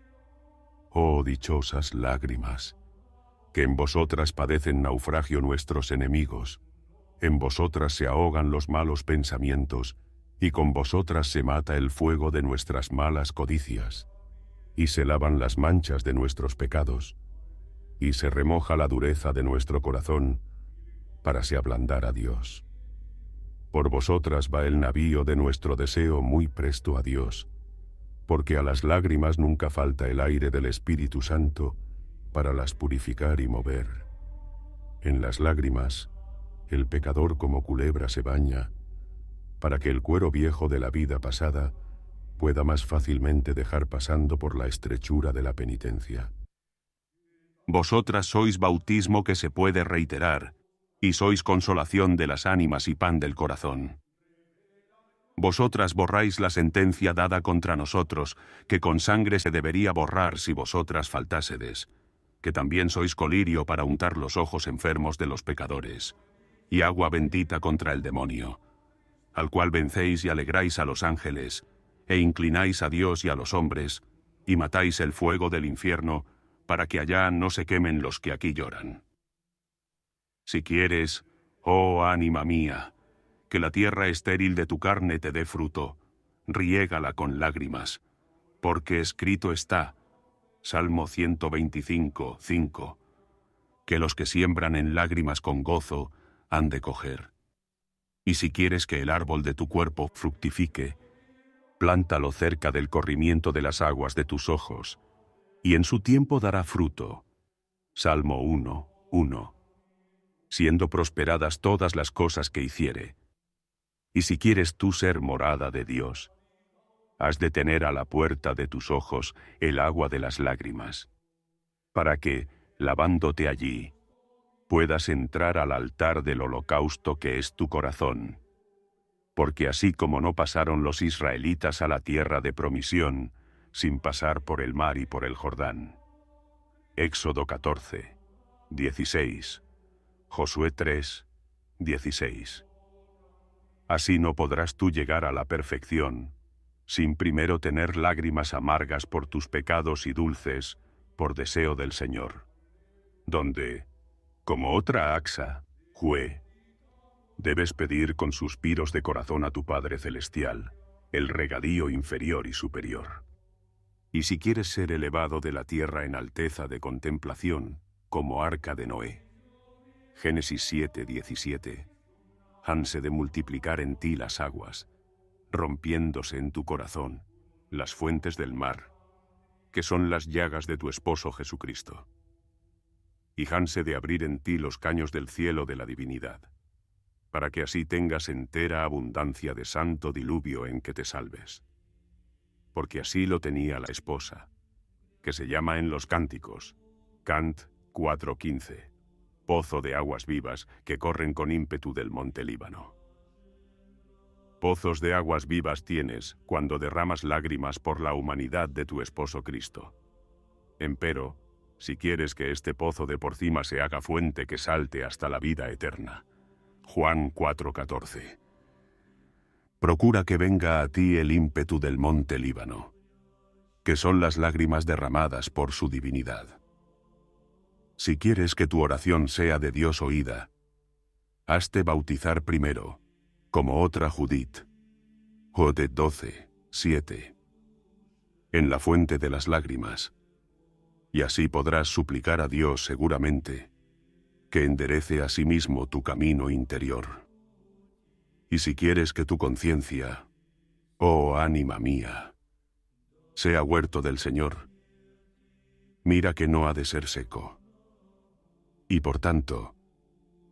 Oh dichosas lágrimas, que en vosotras padecen naufragio nuestros enemigos, en vosotras se ahogan los malos pensamientos, y con vosotras se mata el fuego de nuestras malas codicias, y se lavan las manchas de nuestros pecados, y se remoja la dureza de nuestro corazón, para se ablandar a Dios. Por vosotras va el navío de nuestro deseo muy presto a Dios, porque a las lágrimas nunca falta el aire del Espíritu Santo para las purificar y mover. En las lágrimas, el pecador como culebra se baña, para que el cuero viejo de la vida pasada pueda más fácilmente dejar pasando por la estrechura de la penitencia. Vosotras sois bautismo que se puede reiterar, y sois consolación de las ánimas y pan del corazón. Vosotras borráis la sentencia dada contra nosotros, que con sangre se debería borrar si vosotras faltásedes, que también sois colirio para untar los ojos enfermos de los pecadores, y agua bendita contra el demonio, al cual vencéis y alegráis a los ángeles, e inclináis a Dios y a los hombres, y matáis el fuego del infierno, para que allá no se quemen los que aquí lloran. Si quieres, oh ánima mía, que la tierra estéril de tu carne te dé fruto, riégala con lágrimas, porque escrito está, Salmo 125, 5, que los que siembran en lágrimas con gozo han de coger. Y si quieres que el árbol de tu cuerpo fructifique, plántalo cerca del corrimiento de las aguas de tus ojos, y en su tiempo dará fruto. Salmo 1, 1. Siendo prosperadas todas las cosas que hiciere. Y si quieres tú ser morada de Dios, has de tener a la puerta de tus ojos el agua de las lágrimas, para que, lavándote allí, puedas entrar al altar del holocausto que es tu corazón. Porque así como no pasaron los israelitas a la tierra de promisión, sin pasar por el mar y por el Jordán. Éxodo 14, 16. Josué 3, 16. Así no podrás tú llegar a la perfección, sin primero tener lágrimas amargas por tus pecados y dulces, por deseo del Señor. Donde, como otra axa, Jue, debes pedir con suspiros de corazón a tu Padre Celestial, el regadío inferior y superior. Y si quieres ser elevado de la tierra en alteza de contemplación, como arca de Noé. Génesis 7, 17. Hanse de multiplicar en ti las aguas, rompiéndose en tu corazón las fuentes del mar, que son las llagas de tu esposo Jesucristo. Y hanse de abrir en ti los caños del cielo de la divinidad, para que así tengas entera abundancia de santo diluvio en que te salves. Porque así lo tenía la esposa, que se llama en los cánticos, Cant 4:15, pozo de aguas vivas que corren con ímpetu del monte Líbano. Pozos de aguas vivas tienes cuando derramas lágrimas por la humanidad de tu esposo Cristo. Empero, si quieres que este pozo de por cima se haga fuente que salte hasta la vida eterna. Juan 4:14. Procura que venga a ti el ímpetu del monte Líbano, que son las lágrimas derramadas por su divinidad. Si quieres que tu oración sea de Dios oída, hazte bautizar primero, como otra Judith. Jodet 12, 7. En la fuente de las lágrimas, y así podrás suplicar a Dios seguramente, que enderece a sí mismo tu camino interior. Y si quieres que tu conciencia, oh ánima mía, sea huerto del Señor, mira que no ha de ser seco. Y por tanto,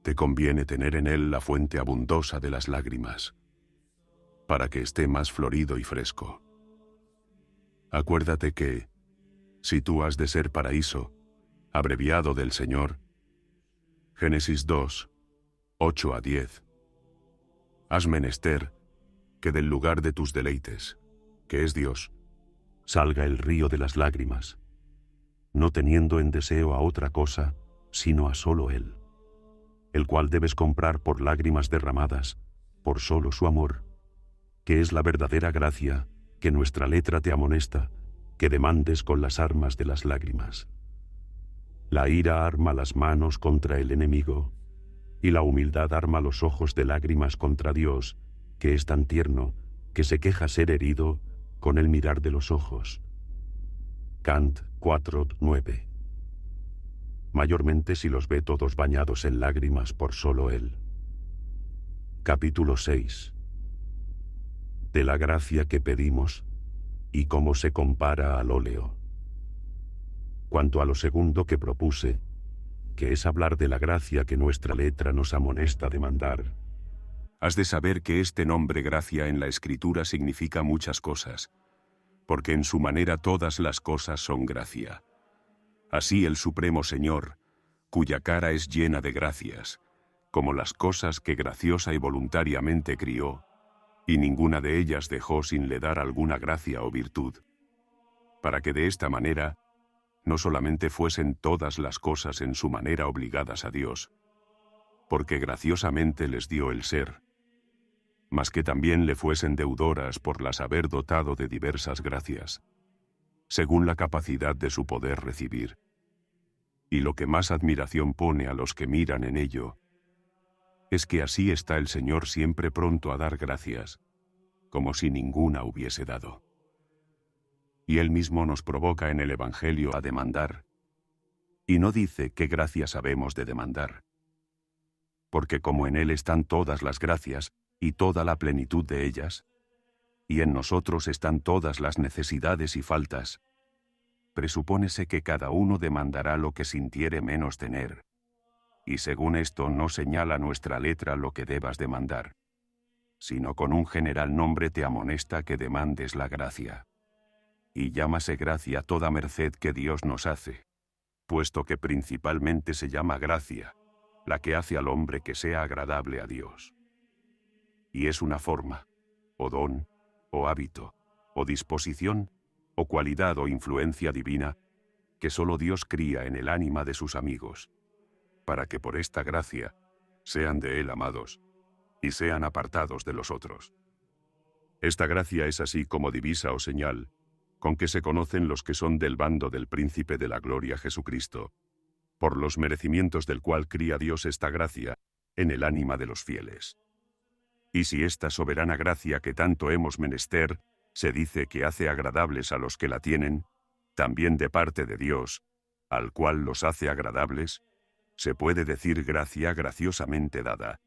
te conviene tener en él la fuente abundosa de las lágrimas. para que esté más florido y fresco. Acuérdate que, si tú has de ser paraíso, abreviado del Señor, Génesis 2, 8 a 10, has menester que del lugar de tus deleites, que es Dios, salga el río de las lágrimas, no teniendo en deseo a otra cosa, sino a solo Él, el cual debes comprar por lágrimas derramadas, por solo su amor, que es la verdadera gracia que nuestra letra te amonesta, que demandes con las armas de las lágrimas. La ira arma las manos contra el enemigo, y la humildad arma los ojos de lágrimas contra Dios, que es tan tierno, que se queja ser herido con el mirar de los ojos. Cant 4:9. Mayormente si los ve todos bañados en lágrimas por solo Él. Capítulo 6. De la gracia que pedimos y cómo se compara al óleo. Cuanto a lo segundo que propuse, que es hablar de la gracia que nuestra letra nos amonesta demandar, has de saber que este nombre gracia en la Escritura significa muchas cosas, porque en su manera todas las cosas son gracia. Así el Supremo Señor, cuya cara es llena de gracias, como las cosas que graciosa y voluntariamente crió, y ninguna de ellas dejó sin le dar alguna gracia o virtud, para que de esta manera no solamente fuesen todas las cosas en su manera obligadas a Dios, porque graciosamente les dio el ser, mas que también le fuesen deudoras por las haber dotado de diversas gracias, según la capacidad de su poder recibir. Y lo que más admiración pone a los que miran en ello, es que así está el Señor siempre pronto a dar gracias, como si ninguna hubiese dado. Y Él mismo nos provoca en el Evangelio a demandar, y no dice qué gracias habemos de demandar, porque como en Él están todas las gracias y toda la plenitud de ellas, y en nosotros están todas las necesidades y faltas, presupónese que cada uno demandará lo que sintiere menos tener, y según esto no señala nuestra letra lo que debas demandar, sino con un general nombre te amonesta que demandes la gracia. Y llámase gracia toda merced que Dios nos hace, puesto que principalmente se llama gracia, la que hace al hombre que sea agradable a Dios. Y es una forma, o don, o hábito, o disposición, o cualidad o influencia divina, que solo Dios cría en el ánima de sus amigos, para que por esta gracia sean de Él amados, y sean apartados de los otros. Esta gracia es así como divisa o señal, con que se conocen los que son del bando del Príncipe de la Gloria Jesucristo, por los merecimientos del cual cría Dios esta gracia en el ánima de los fieles. Y si esta soberana gracia que tanto hemos menester, se dice que hace agradables a los que la tienen, también de parte de Dios, al cual los hace agradables, se puede decir gracia graciosamente dada,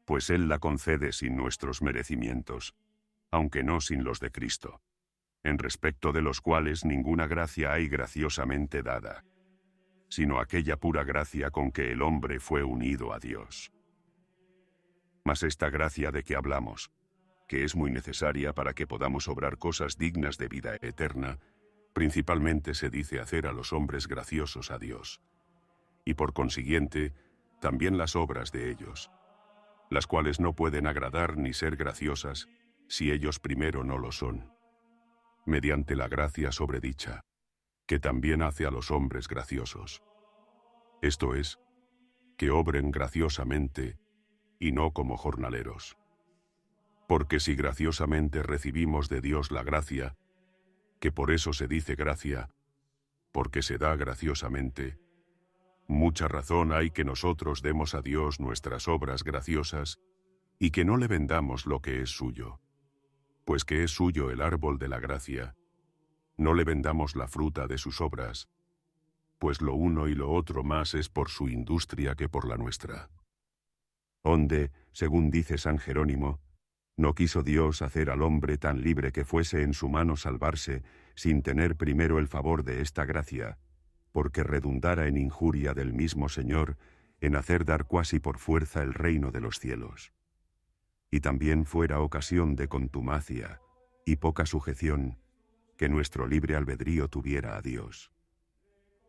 pues Él la concede sin nuestros merecimientos, aunque no sin los de Cristo, en respecto de los cuales ninguna gracia hay graciosamente dada, sino aquella pura gracia con que el hombre fue unido a Dios. Mas esta gracia de que hablamos, que es muy necesaria para que podamos obrar cosas dignas de vida eterna, principalmente se dice hacer a los hombres graciosos a Dios, y por consiguiente, también las obras de ellos, las cuales no pueden agradar ni ser graciosas si ellos primero no lo son, mediante la gracia sobredicha, que también hace a los hombres graciosos. Esto es, que obren graciosamente y no como jornaleros. Porque si graciosamente recibimos de Dios la gracia, que por eso se dice gracia, porque se da graciosamente, mucha razón hay que nosotros demos a Dios nuestras obras graciosas y que no le vendamos lo que es suyo. Pues que es suyo el árbol de la gracia, no le vendamos la fruta de sus obras, pues lo uno y lo otro más es por su industria que por la nuestra. Onde, según dice San Jerónimo, no quiso Dios hacer al hombre tan libre que fuese en su mano salvarse, sin tener primero el favor de esta gracia, porque redundara en injuria del mismo Señor, en hacer dar cuasi por fuerza el reino de los cielos. y también fuera ocasión de contumacia y poca sujeción que nuestro libre albedrío tuviera a Dios.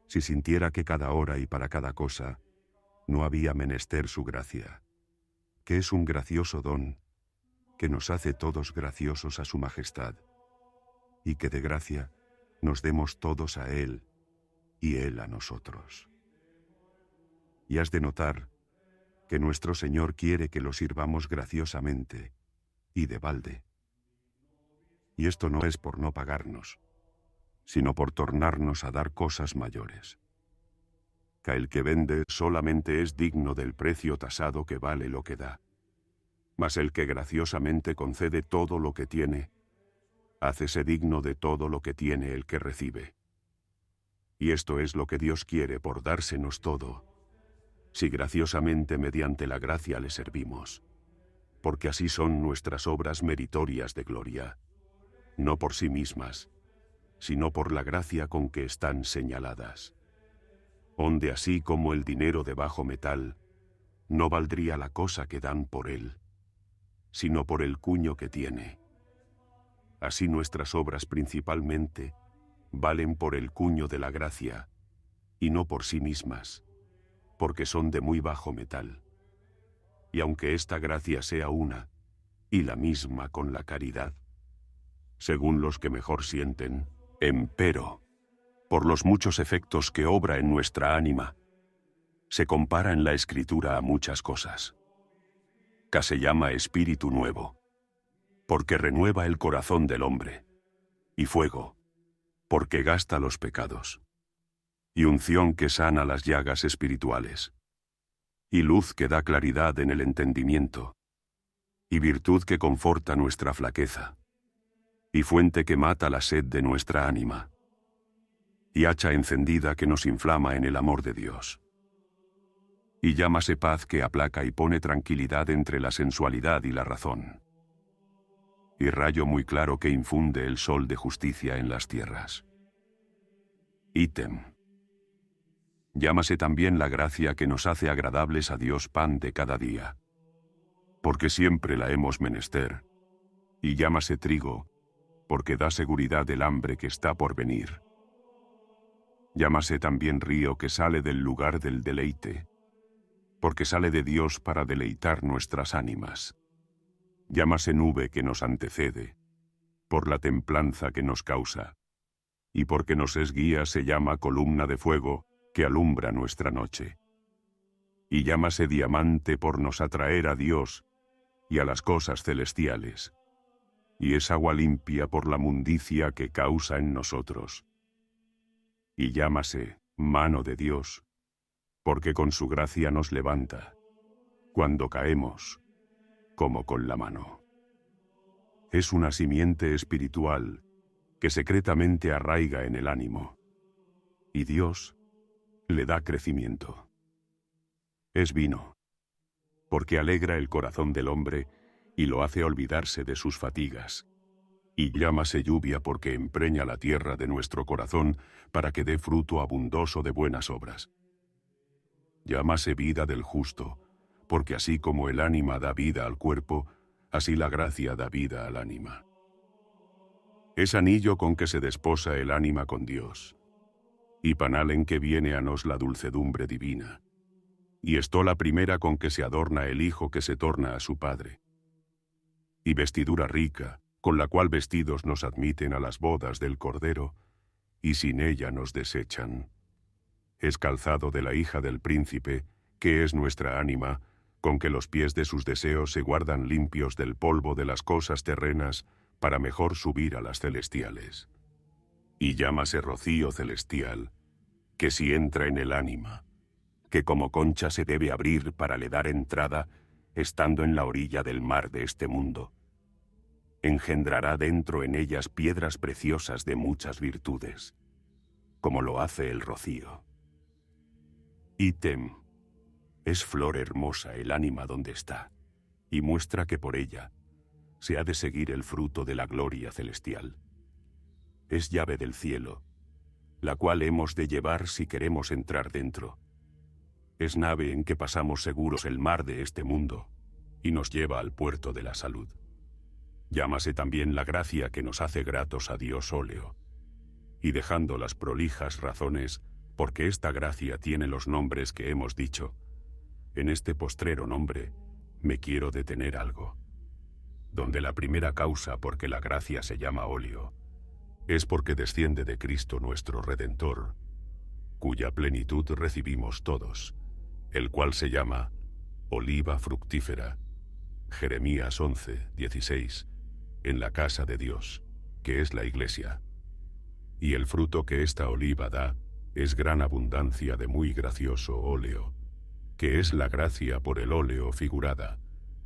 Si sintiera que cada hora y para cada cosa no había menester su gracia, que es un gracioso don, que nos hace todos graciosos a su majestad, y que de gracia nos demos todos a Él y Él a nosotros. Y has de notar que nuestro Señor quiere que lo sirvamos graciosamente y de balde. Y esto no es por no pagarnos, sino por tornarnos a dar cosas mayores. Que el que vende solamente es digno del precio tasado que vale lo que da, mas el que graciosamente concede todo lo que tiene, hácese digno de todo lo que tiene el que recibe. Y esto es lo que Dios quiere por dársenos todo, si graciosamente mediante la gracia le servimos, porque así son nuestras obras meritorias de gloria, no por sí mismas, sino por la gracia con que están señaladas. Onde así como el dinero de bajo metal, no valdría la cosa que dan por él, sino por el cuño que tiene. Así nuestras obras principalmente valen por el cuño de la gracia, y no por sí mismas, porque son de muy bajo metal. Y aunque esta gracia sea una, y la misma con la caridad, según los que mejor sienten, empero, por los muchos efectos que obra en nuestra ánima, se compara en la Escritura a muchas cosas. Que se llama espíritu nuevo, porque renueva el corazón del hombre, y fuego, porque gasta los pecados, y unción que sana las llagas espirituales, y luz que da claridad en el entendimiento, y virtud que conforta nuestra flaqueza, y fuente que mata la sed de nuestra ánima, y hacha encendida que nos inflama en el amor de Dios. Y llámase paz que aplaca y pone tranquilidad entre la sensualidad y la razón, y rayo muy claro que infunde el sol de justicia en las tierras. Ítem. Llámase también la gracia que nos hace agradables a Dios pan de cada día, porque siempre la hemos menester, y llámase trigo, porque da seguridad del hambre que está por venir. Llámase también río que sale del lugar del deleite, porque sale de Dios para deleitar nuestras ánimas. Llámase nube que nos antecede, por la templanza que nos causa, y porque nos es guía se llama columna de fuego que alumbra nuestra noche. Y llámase diamante por nos atraer a Dios y a las cosas celestiales, y es agua limpia por la mundicia que causa en nosotros. Y llámase mano de Dios, porque con su gracia nos levanta, cuando caemos, como con la mano. Es una simiente espiritual que secretamente arraiga en el ánimo, y Dios le da crecimiento. Es vino, porque alegra el corazón del hombre y lo hace olvidarse de sus fatigas, y llámase lluvia porque empreña la tierra de nuestro corazón para que dé fruto abundoso de buenas obras. Llámase vida del justo, porque así como el ánima da vida al cuerpo, así la gracia da vida al ánima. Es anillo con que se desposa el ánima con Dios, y panal en que viene a nos la dulcedumbre divina, y estola primera con que se adorna el hijo que se torna a su padre, y vestidura rica, con la cual vestidos nos admiten a las bodas del Cordero, y sin ella nos desechan. Es calzado de la hija del príncipe, que es nuestra ánima, con que los pies de sus deseos se guardan limpios del polvo de las cosas terrenas, para mejor subir a las celestiales. Y llámase rocío celestial, que si entra en el ánima, que como concha se debe abrir para le dar entrada, estando en la orilla del mar de este mundo, engendrará dentro en ellas piedras preciosas de muchas virtudes, como lo hace el rocío. Ítem. Es flor hermosa el ánima donde está, y muestra que por ella se ha de seguir el fruto de la gloria celestial. Es llave del cielo, la cual hemos de llevar si queremos entrar dentro. Es nave en que pasamos seguros el mar de este mundo, y nos lleva al puerto de la salud. Llámase también la gracia que nos hace gratos a Dios óleo. Y dejando las prolijas razones, porque esta gracia tiene los nombres que hemos dicho, en este postrero nombre me quiero detener algo, donde la primera causa porque la gracia se llama óleo, es porque desciende de Cristo nuestro Redentor, cuya plenitud recibimos todos, el cual se llama oliva fructífera. Jeremías 11:16, en la casa de Dios, que es la iglesia. Y el fruto que esta oliva da es gran abundancia de muy gracioso óleo, que es la gracia por el óleo figurada,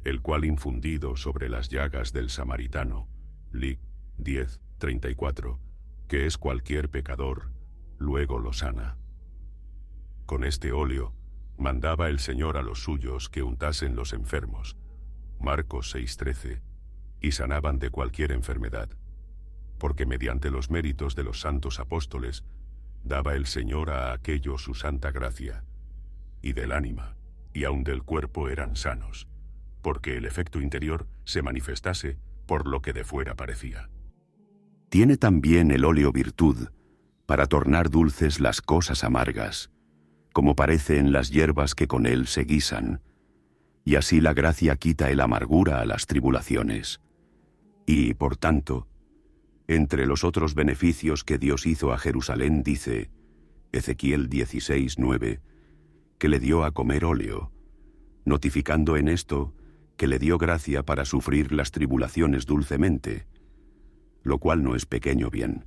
el cual infundido sobre las llagas del samaritano, Lic 10:34, que es cualquier pecador, luego lo sana. Con este óleo mandaba el Señor a los suyos que untasen los enfermos, Marcos 6:13, y sanaban de cualquier enfermedad, porque mediante los méritos de los santos apóstoles daba el Señor a aquellos su santa gracia, y del ánima, y aun del cuerpo eran sanos, porque el efecto interior se manifestase por lo que de fuera parecía. Tiene también el óleo virtud, para tornar dulces las cosas amargas, como parece en las hierbas que con él se guisan, y así la gracia quita el amargura a las tribulaciones. Y, por tanto, entre los otros beneficios que Dios hizo a Jerusalén dice, Ezequiel 16:9, que le dio a comer óleo, notificando en esto que le dio gracia para sufrir las tribulaciones dulcemente, lo cual no es pequeño bien.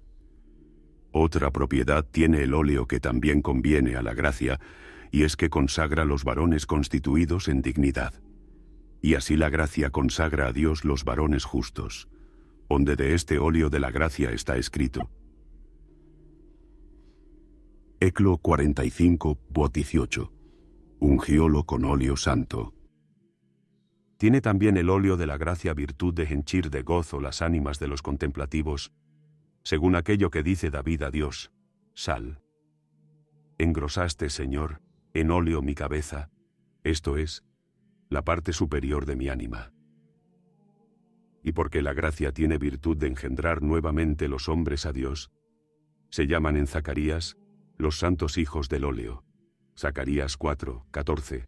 Otra propiedad tiene el óleo que también conviene a la gracia, y es que consagra los varones constituidos en dignidad. Y así la gracia consagra a Dios los varones justos, donde de este óleo de la gracia está escrito. Eclo 45:18. Ungiólo con óleo santo. Tiene también el óleo de la gracia virtud de henchir de gozo las ánimas de los contemplativos, según aquello que dice David a Dios, Sal. Engrosaste, Señor, en óleo mi cabeza, esto es, la parte superior de mi ánima. Y porque la gracia tiene virtud de engendrar nuevamente los hombres a Dios, se llaman en Zacarías los santos hijos del óleo. Zacarías 4:14.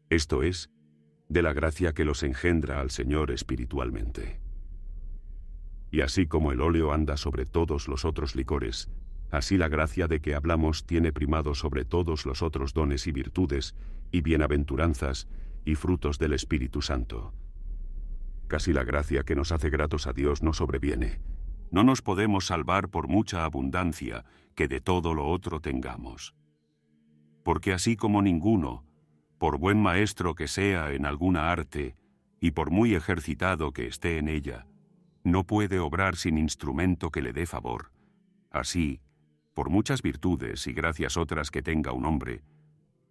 Esto es, de la gracia que los engendra al Señor espiritualmente. Y así como el óleo anda sobre todos los otros licores, así la gracia de que hablamos tiene primado sobre todos los otros dones y virtudes, y bienaventuranzas, y frutos del Espíritu Santo. Casi la gracia que nos hace gratos a Dios no sobreviene. No nos podemos salvar por mucha abundancia que de todo lo otro tengamos. Porque así como ninguno, por buen maestro que sea en alguna arte, y por muy ejercitado que esté en ella, no puede obrar sin instrumento que le dé favor, así, por muchas virtudes y gracias otras que tenga un hombre,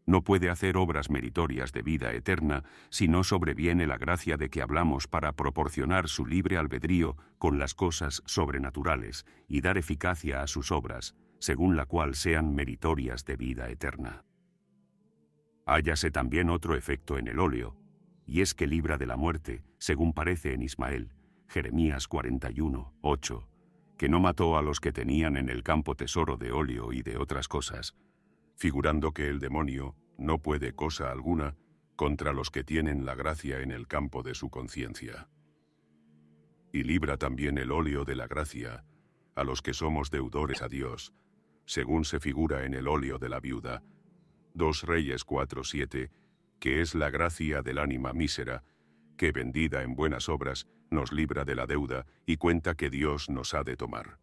no puede hacer obras meritorias de vida eterna si no sobreviene la gracia de que hablamos para proporcionar su libre albedrío con las cosas sobrenaturales y dar eficacia a sus obras, según la cual sean meritorias de vida eterna. Hállase también otro efecto en el óleo, y es que libra de la muerte, según parece en Ismael, Jeremías 41:8, que no mató a los que tenían en el campo tesoro de óleo y de otras cosas, figurando que el demonio no puede cosa alguna contra los que tienen la gracia en el campo de su conciencia. Y libra también el óleo de la gracia a los que somos deudores a Dios, según se figura en el óleo de la viuda, 2 Reyes 4:7, que es la gracia del ánima mísera, que vendida en buenas obras nos libra de la deuda y cuenta que Dios nos ha de tomar.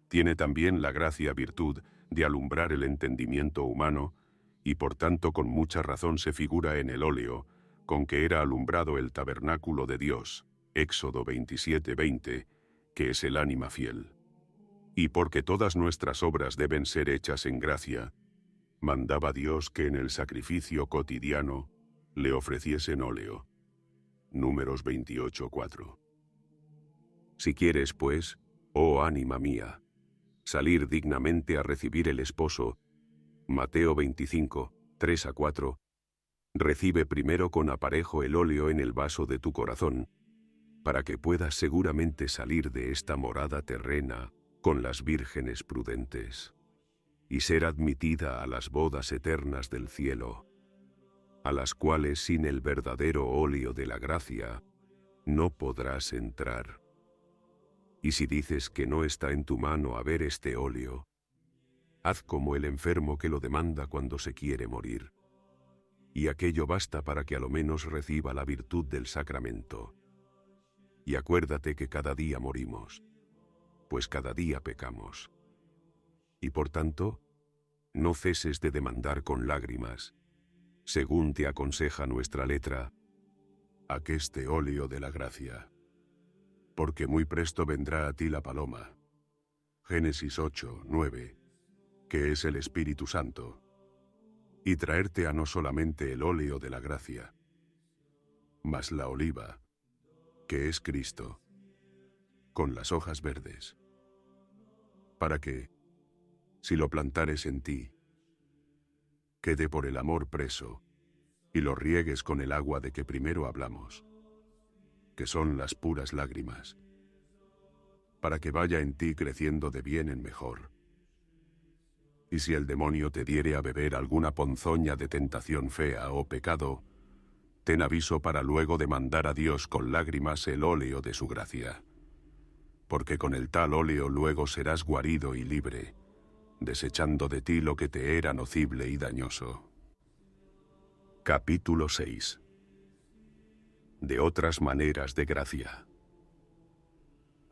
Tiene también la gracia virtud de alumbrar el entendimiento humano, y por tanto con mucha razón se figura en el óleo, con que era alumbrado el tabernáculo de Dios, Éxodo 27:20, que es el ánima fiel. Y porque todas nuestras obras deben ser hechas en gracia, mandaba Dios que en el sacrificio cotidiano le ofreciesen óleo. Números 28:4. Si quieres, pues, oh ánima mía, salir dignamente a recibir el esposo, Mateo 25:3-4, Recibe primero con aparejo el óleo en el vaso de tu corazón, para que puedas seguramente salir de esta morada terrena con las vírgenes prudentes, y ser admitida a las bodas eternas del cielo, a las cuales sin el verdadero óleo de la gracia no podrás entrar. Y si dices que no está en tu mano haber este óleo, haz como el enfermo que lo demanda cuando se quiere morir, y aquello basta para que a lo menos reciba la virtud del sacramento. Y acuérdate que cada día morimos, pues cada día pecamos. Y por tanto, no ceses de demandar con lágrimas, según te aconseja nuestra letra, aqueste óleo de la gracia. Porque muy presto vendrá a ti la paloma. Génesis 8, 9, que es el Espíritu Santo, y traerte a no solamente el óleo de la gracia, mas la oliva, que es Cristo, con las hojas verdes, para que, si lo plantares en ti, quede por el amor preso, y lo riegues con el agua de que primero hablamos, que son las puras lágrimas, para que vaya en ti creciendo de bien en mejor. Y si el demonio te diere a beber alguna ponzoña de tentación fea o pecado, ten aviso para luego demandar a Dios con lágrimas el óleo de su gracia, porque con el tal óleo luego serás guarido y libre, desechando de ti lo que te era nocible y dañoso. Capítulo 6. De otras maneras de gracia.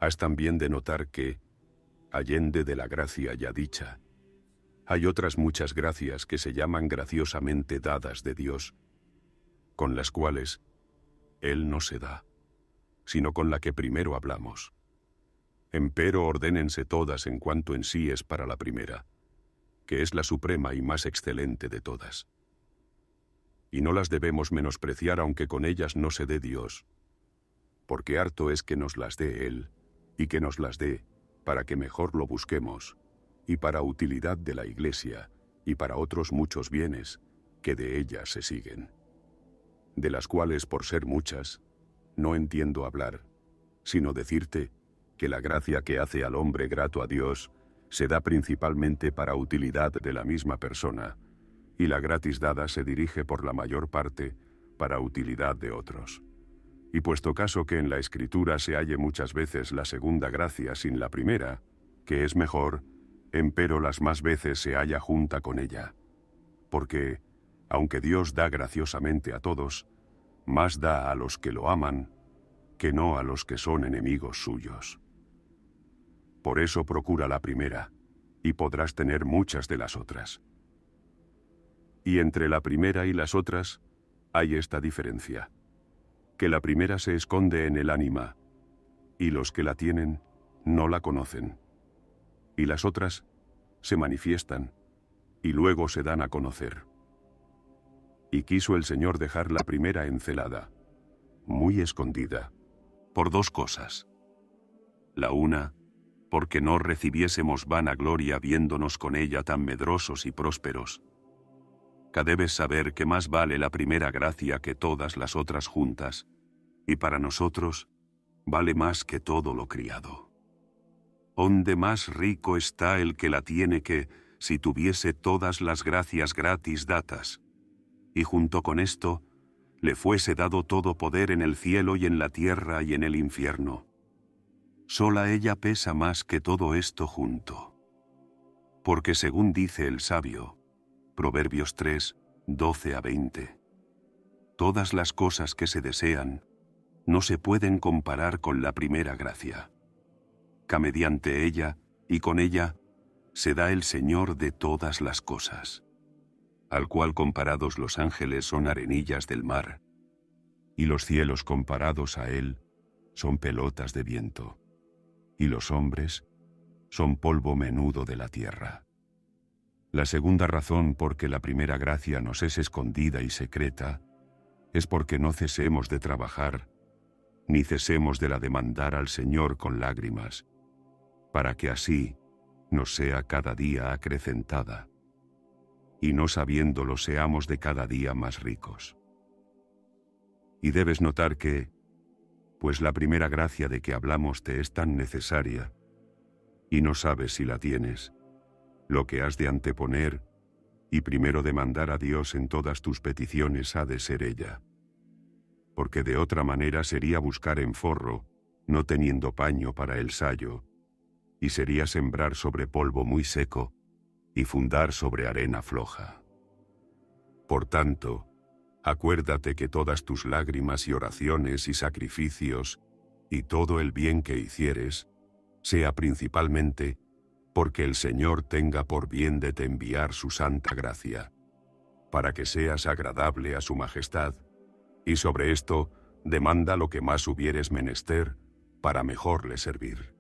Has también de notar que, allende de la gracia ya dicha, hay otras muchas gracias que se llaman graciosamente dadas de Dios, con las cuales Él no se da, sino con la que primero hablamos. Empero ordénense todas en cuanto en sí es para la primera, que es la suprema y más excelente de todas. Y no las debemos menospreciar aunque con ellas no se dé Dios, porque harto es que nos las dé Él, y que nos las dé, para que mejor lo busquemos, y para utilidad de la Iglesia, y para otros muchos bienes, que de ellas se siguen. De las cuales, por ser muchas, no entiendo hablar, sino decirte que la gracia que hace al hombre grato a Dios se da principalmente para utilidad de la misma persona, y la gratis dada se dirige por la mayor parte para utilidad de otros. Y puesto caso que en la Escritura se halle muchas veces la segunda gracia sin la primera, que es mejor, empero las más veces se halla junta con ella. Porque, aunque Dios da graciosamente a todos, más da a los que lo aman, que no a los que son enemigos suyos. Por eso procura la primera, y podrás tener muchas de las otras. Y entre la primera y las otras hay esta diferencia, que la primera se esconde en el ánima, y los que la tienen no la conocen, y las otras se manifiestan, y luego se dan a conocer. Y quiso el Señor dejar la primera encelada, muy escondida, por dos cosas. La una, porque no recibiésemos vana gloria viéndonos con ella tan medrosos y prósperos. Que debes saber que más vale la primera gracia que todas las otras juntas, y para nosotros vale más que todo lo criado. Onde más rico está el que la tiene que, si tuviese todas las gracias gratis datas, y junto con esto, le fuese dado todo poder en el cielo y en la tierra y en el infierno. Sola ella pesa más que todo esto junto. Porque según dice el sabio, Proverbios 3, 12 a 20, todas las cosas que se desean no se pueden comparar con la primera gracia, que mediante ella y con ella se da el Señor de todas las cosas, al cual comparados los ángeles son arenillas del mar, y los cielos comparados a él son pelotas de viento, y los hombres son polvo menudo de la tierra. La segunda razón por que la primera gracia nos es escondida y secreta es porque no cesemos de trabajar, ni cesemos de la demandar al Señor con lágrimas, para que así nos sea cada día acrecentada. y no sabiéndolo seamos de cada día más ricos. Y debes notar que, pues la primera gracia de que hablamos te es tan necesaria, y no sabes si la tienes, lo que has de anteponer y primero demandar a Dios en todas tus peticiones ha de ser ella. Porque de otra manera sería buscar en forro, no teniendo paño para el sayo, y sería sembrar sobre polvo muy seco, y fundar sobre arena floja. Por tanto, acuérdate que todas tus lágrimas y oraciones y sacrificios, y todo el bien que hicieres, sea principalmente porque el Señor tenga por bien de te enviar su santa gracia, para que seas agradable a su majestad, y sobre esto demanda lo que más hubieres menester, para mejor le servir.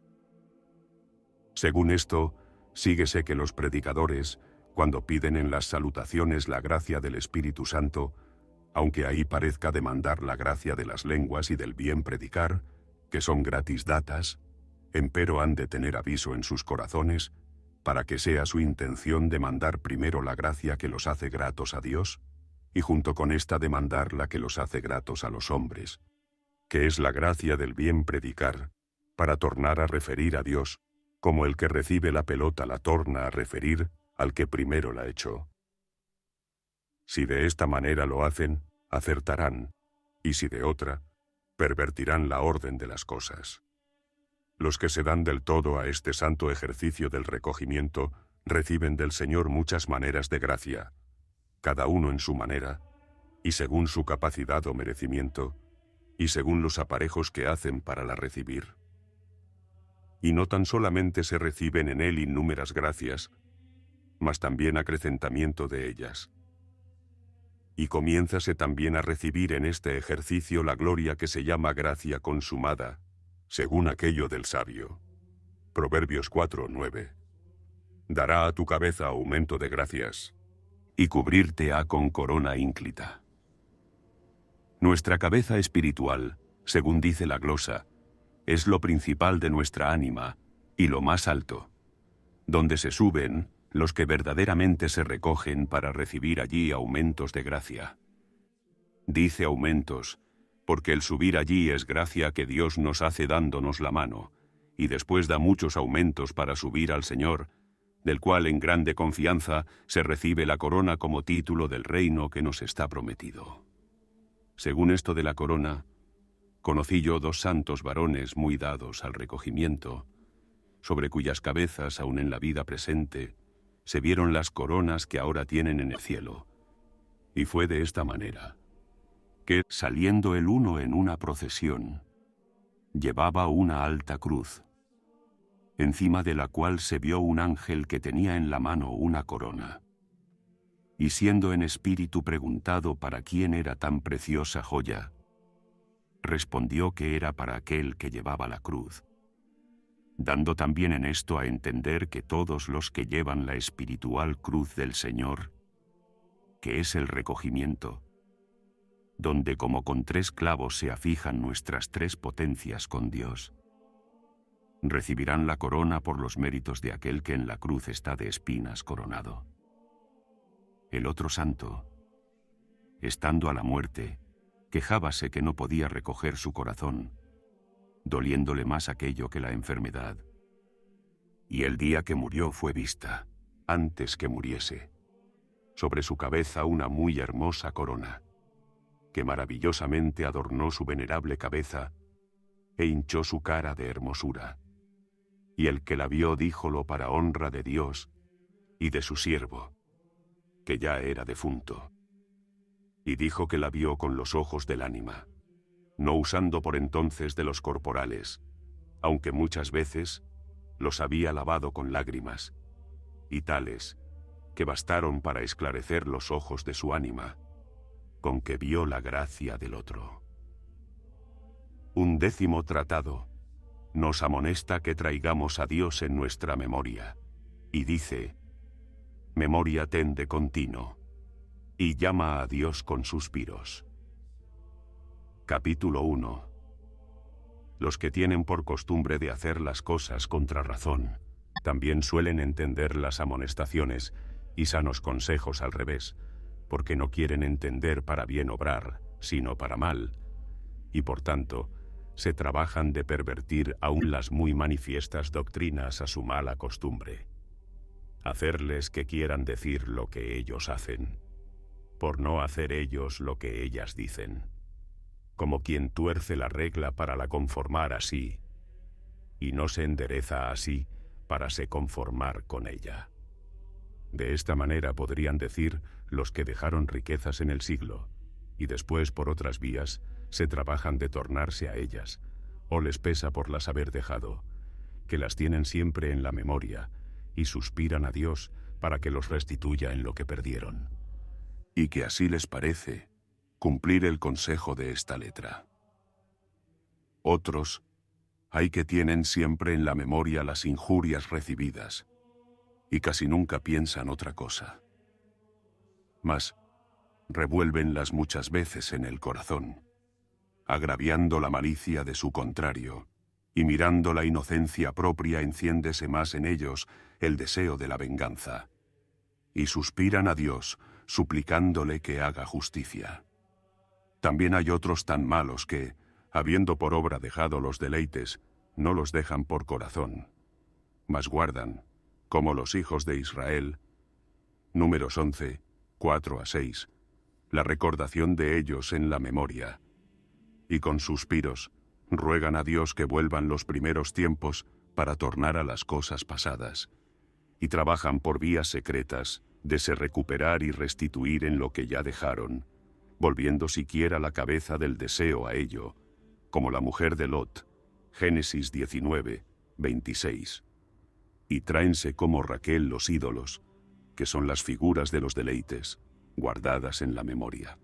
Según esto, síguese que los predicadores, cuando piden en las salutaciones la gracia del Espíritu Santo, aunque ahí parezca demandar la gracia de las lenguas y del bien predicar, que son gratis datas, empero han de tener aviso en sus corazones, para que sea su intención demandar primero la gracia que los hace gratos a Dios, y junto con esta demandar la que los hace gratos a los hombres, que es la gracia del bien predicar, para tornar a referir a Dios, como el que recibe la pelota la torna a referir al que primero la echó. Si de esta manera lo hacen, acertarán, y si de otra, pervertirán la orden de las cosas. Los que se dan del todo a este santo ejercicio del recogimiento reciben del Señor muchas maneras de gracia, cada uno en su manera, y según su capacidad o merecimiento, y según los aparejos que hacen para la recibir. Y no tan solamente se reciben en él innúmeras gracias, mas también acrecentamiento de ellas. Y comiénzase también a recibir en este ejercicio la gloria que se llama gracia consumada, según aquello del sabio. Proverbios 4:9. Dará a tu cabeza aumento de gracias, y cubrirte ha con corona ínclita. Nuestra cabeza espiritual, según dice la glosa, es lo principal de nuestra ánima, y lo más alto, donde se suben los que verdaderamente se recogen para recibir allí aumentos de gracia. Dice aumentos, porque el subir allí es gracia que Dios nos hace dándonos la mano, y después da muchos aumentos para subir al Señor, del cual en grande confianza se recibe la corona como título del reino que nos está prometido. Según esto de la corona, conocí yo 2 santos varones muy dados al recogimiento, sobre cuyas cabezas, aun en la vida presente, se vieron las coronas que ahora tienen en el cielo. Y fue de esta manera, que, saliendo el uno en una procesión, llevaba una alta cruz, encima de la cual se vio un ángel que tenía en la mano una corona. Y siendo en espíritu preguntado para quién era tan preciosa joya, respondió que era para aquel que llevaba la cruz, dando también en esto a entender que todos los que llevan la espiritual cruz del Señor, que es el recogimiento, donde como con 3 clavos se afijan nuestras 3 potencias con Dios, recibirán la corona por los méritos de aquel que en la cruz está de espinas coronado. El otro santo, estando a la muerte, quejábase que no podía recoger su corazón, doliéndole más aquello que la enfermedad. Y el día que murió fue vista, antes que muriese, sobre su cabeza una muy hermosa corona, que maravillosamente adornó su venerable cabeza e hinchó su cara de hermosura. Y el que la vio díjolo para honra de Dios y de su siervo, que ya era defunto. Y dijo que la vio con los ojos del ánima, no usando por entonces de los corporales, aunque muchas veces los había lavado con lágrimas, y tales que bastaron para esclarecer los ojos de su ánima, con que vio la gracia del otro. 11º tratado nos amonesta que traigamos a Dios en nuestra memoria, y dice: memoria ten de continuo, y llama a Dios con suspiros. Capítulo 1. Los que tienen por costumbre de hacer las cosas contra razón, también suelen entender las amonestaciones, y sanos consejos al revés, porque no quieren entender para bien obrar, sino para mal, y por tanto, se trabajan de pervertir aún las muy manifiestas doctrinas a su mala costumbre. Hacerles que quieran decir lo que ellos hacen, por no hacer ellos lo que ellas dicen, como quien tuerce la regla para la conformar así, y no se endereza así para se conformar con ella. De esta manera podrían decir los que dejaron riquezas en el siglo, y después por otras vías se trabajan de tornarse a ellas, o les pesa por las haber dejado, que las tienen siempre en la memoria, y suspiran a Dios para que los restituya en lo que perdieron. Y que así les parece cumplir el consejo de esta letra. Otros hay que tienen siempre en la memoria las injurias recibidas, y casi nunca piensan otra cosa. Mas revuélvenlas muchas veces en el corazón, agraviando la malicia de su contrario, y mirando la inocencia propia enciéndese más en ellos el deseo de la venganza, y suspiran a Dios, suplicándole que haga justicia. También hay otros tan malos que, habiendo por obra dejado los deleites, no los dejan por corazón, mas guardan, como los hijos de Israel, Números 11, 4-6, la recordación de ellos en la memoria, y con suspiros ruegan a Dios que vuelvan los primeros tiempos para tornar a las cosas pasadas, y trabajan por vías secretas de se recuperar y restituir en lo que ya dejaron, volviendo siquiera la cabeza del deseo a ello, como la mujer de Lot, Génesis 19, 26. Y tráense como Raquel los ídolos, que son las figuras de los deleites, guardadas en la memoria.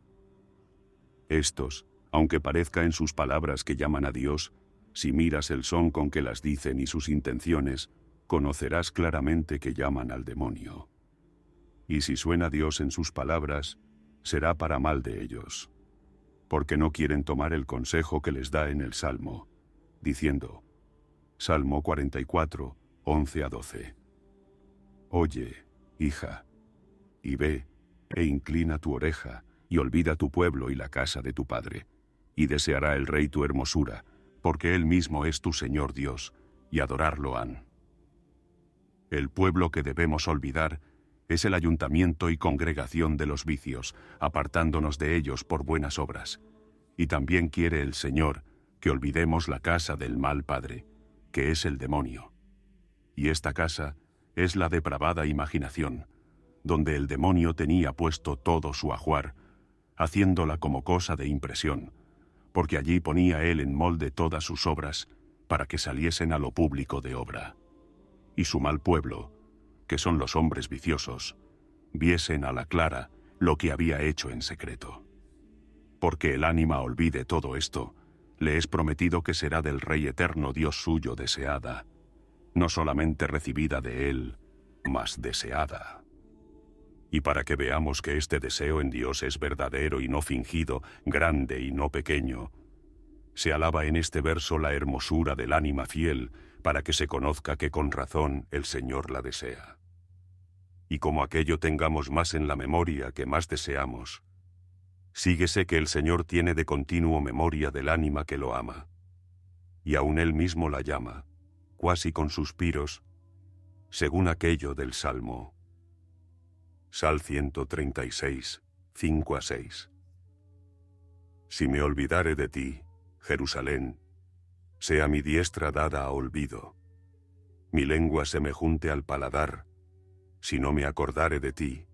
Estos, aunque parezca en sus palabras que llaman a Dios, si miras el son con que las dicen y sus intenciones, conocerás claramente que llaman al demonio. Y si suena Dios en sus palabras, será para mal de ellos, porque no quieren tomar el consejo que les da en el Salmo, diciendo, Salmo 44, 11-12. Oye, hija, y ve, e inclina tu oreja, y olvida tu pueblo y la casa de tu padre, y deseará el rey tu hermosura, porque él mismo es tu Señor Dios, y adorarlo han. El pueblo que debemos olvidar es el ayuntamiento y congregación de los vicios, apartándonos de ellos por buenas obras. Y también quiere el Señor que olvidemos la casa del mal padre, que es el demonio. Y esta casa es la depravada imaginación, donde el demonio tenía puesto todo su ajuar, haciéndola como cosa de impresión, porque allí ponía él en molde todas sus obras, para que saliesen a lo público de obra. Y su mal pueblo, que son los hombres viciosos, viesen a la clara lo que había hecho en secreto. Porque el ánima olvide todo esto, le es prometido que será del Rey eterno Dios suyo deseada, no solamente recibida de él, mas deseada. Y para que veamos que este deseo en Dios es verdadero y no fingido, grande y no pequeño, se alaba en este verso la hermosura del ánima fiel, para que se conozca que con razón el Señor la desea. Y como aquello tengamos más en la memoria que más deseamos, síguese que el Señor tiene de continuo memoria del ánima que lo ama, y aun él mismo la llama, cuasi con suspiros, según aquello del Salmo. Sal 136, 5-6. Si me olvidare de ti, Jerusalén, sea mi diestra dada a olvido, mi lengua se me junte al paladar, si no me acordare de ti,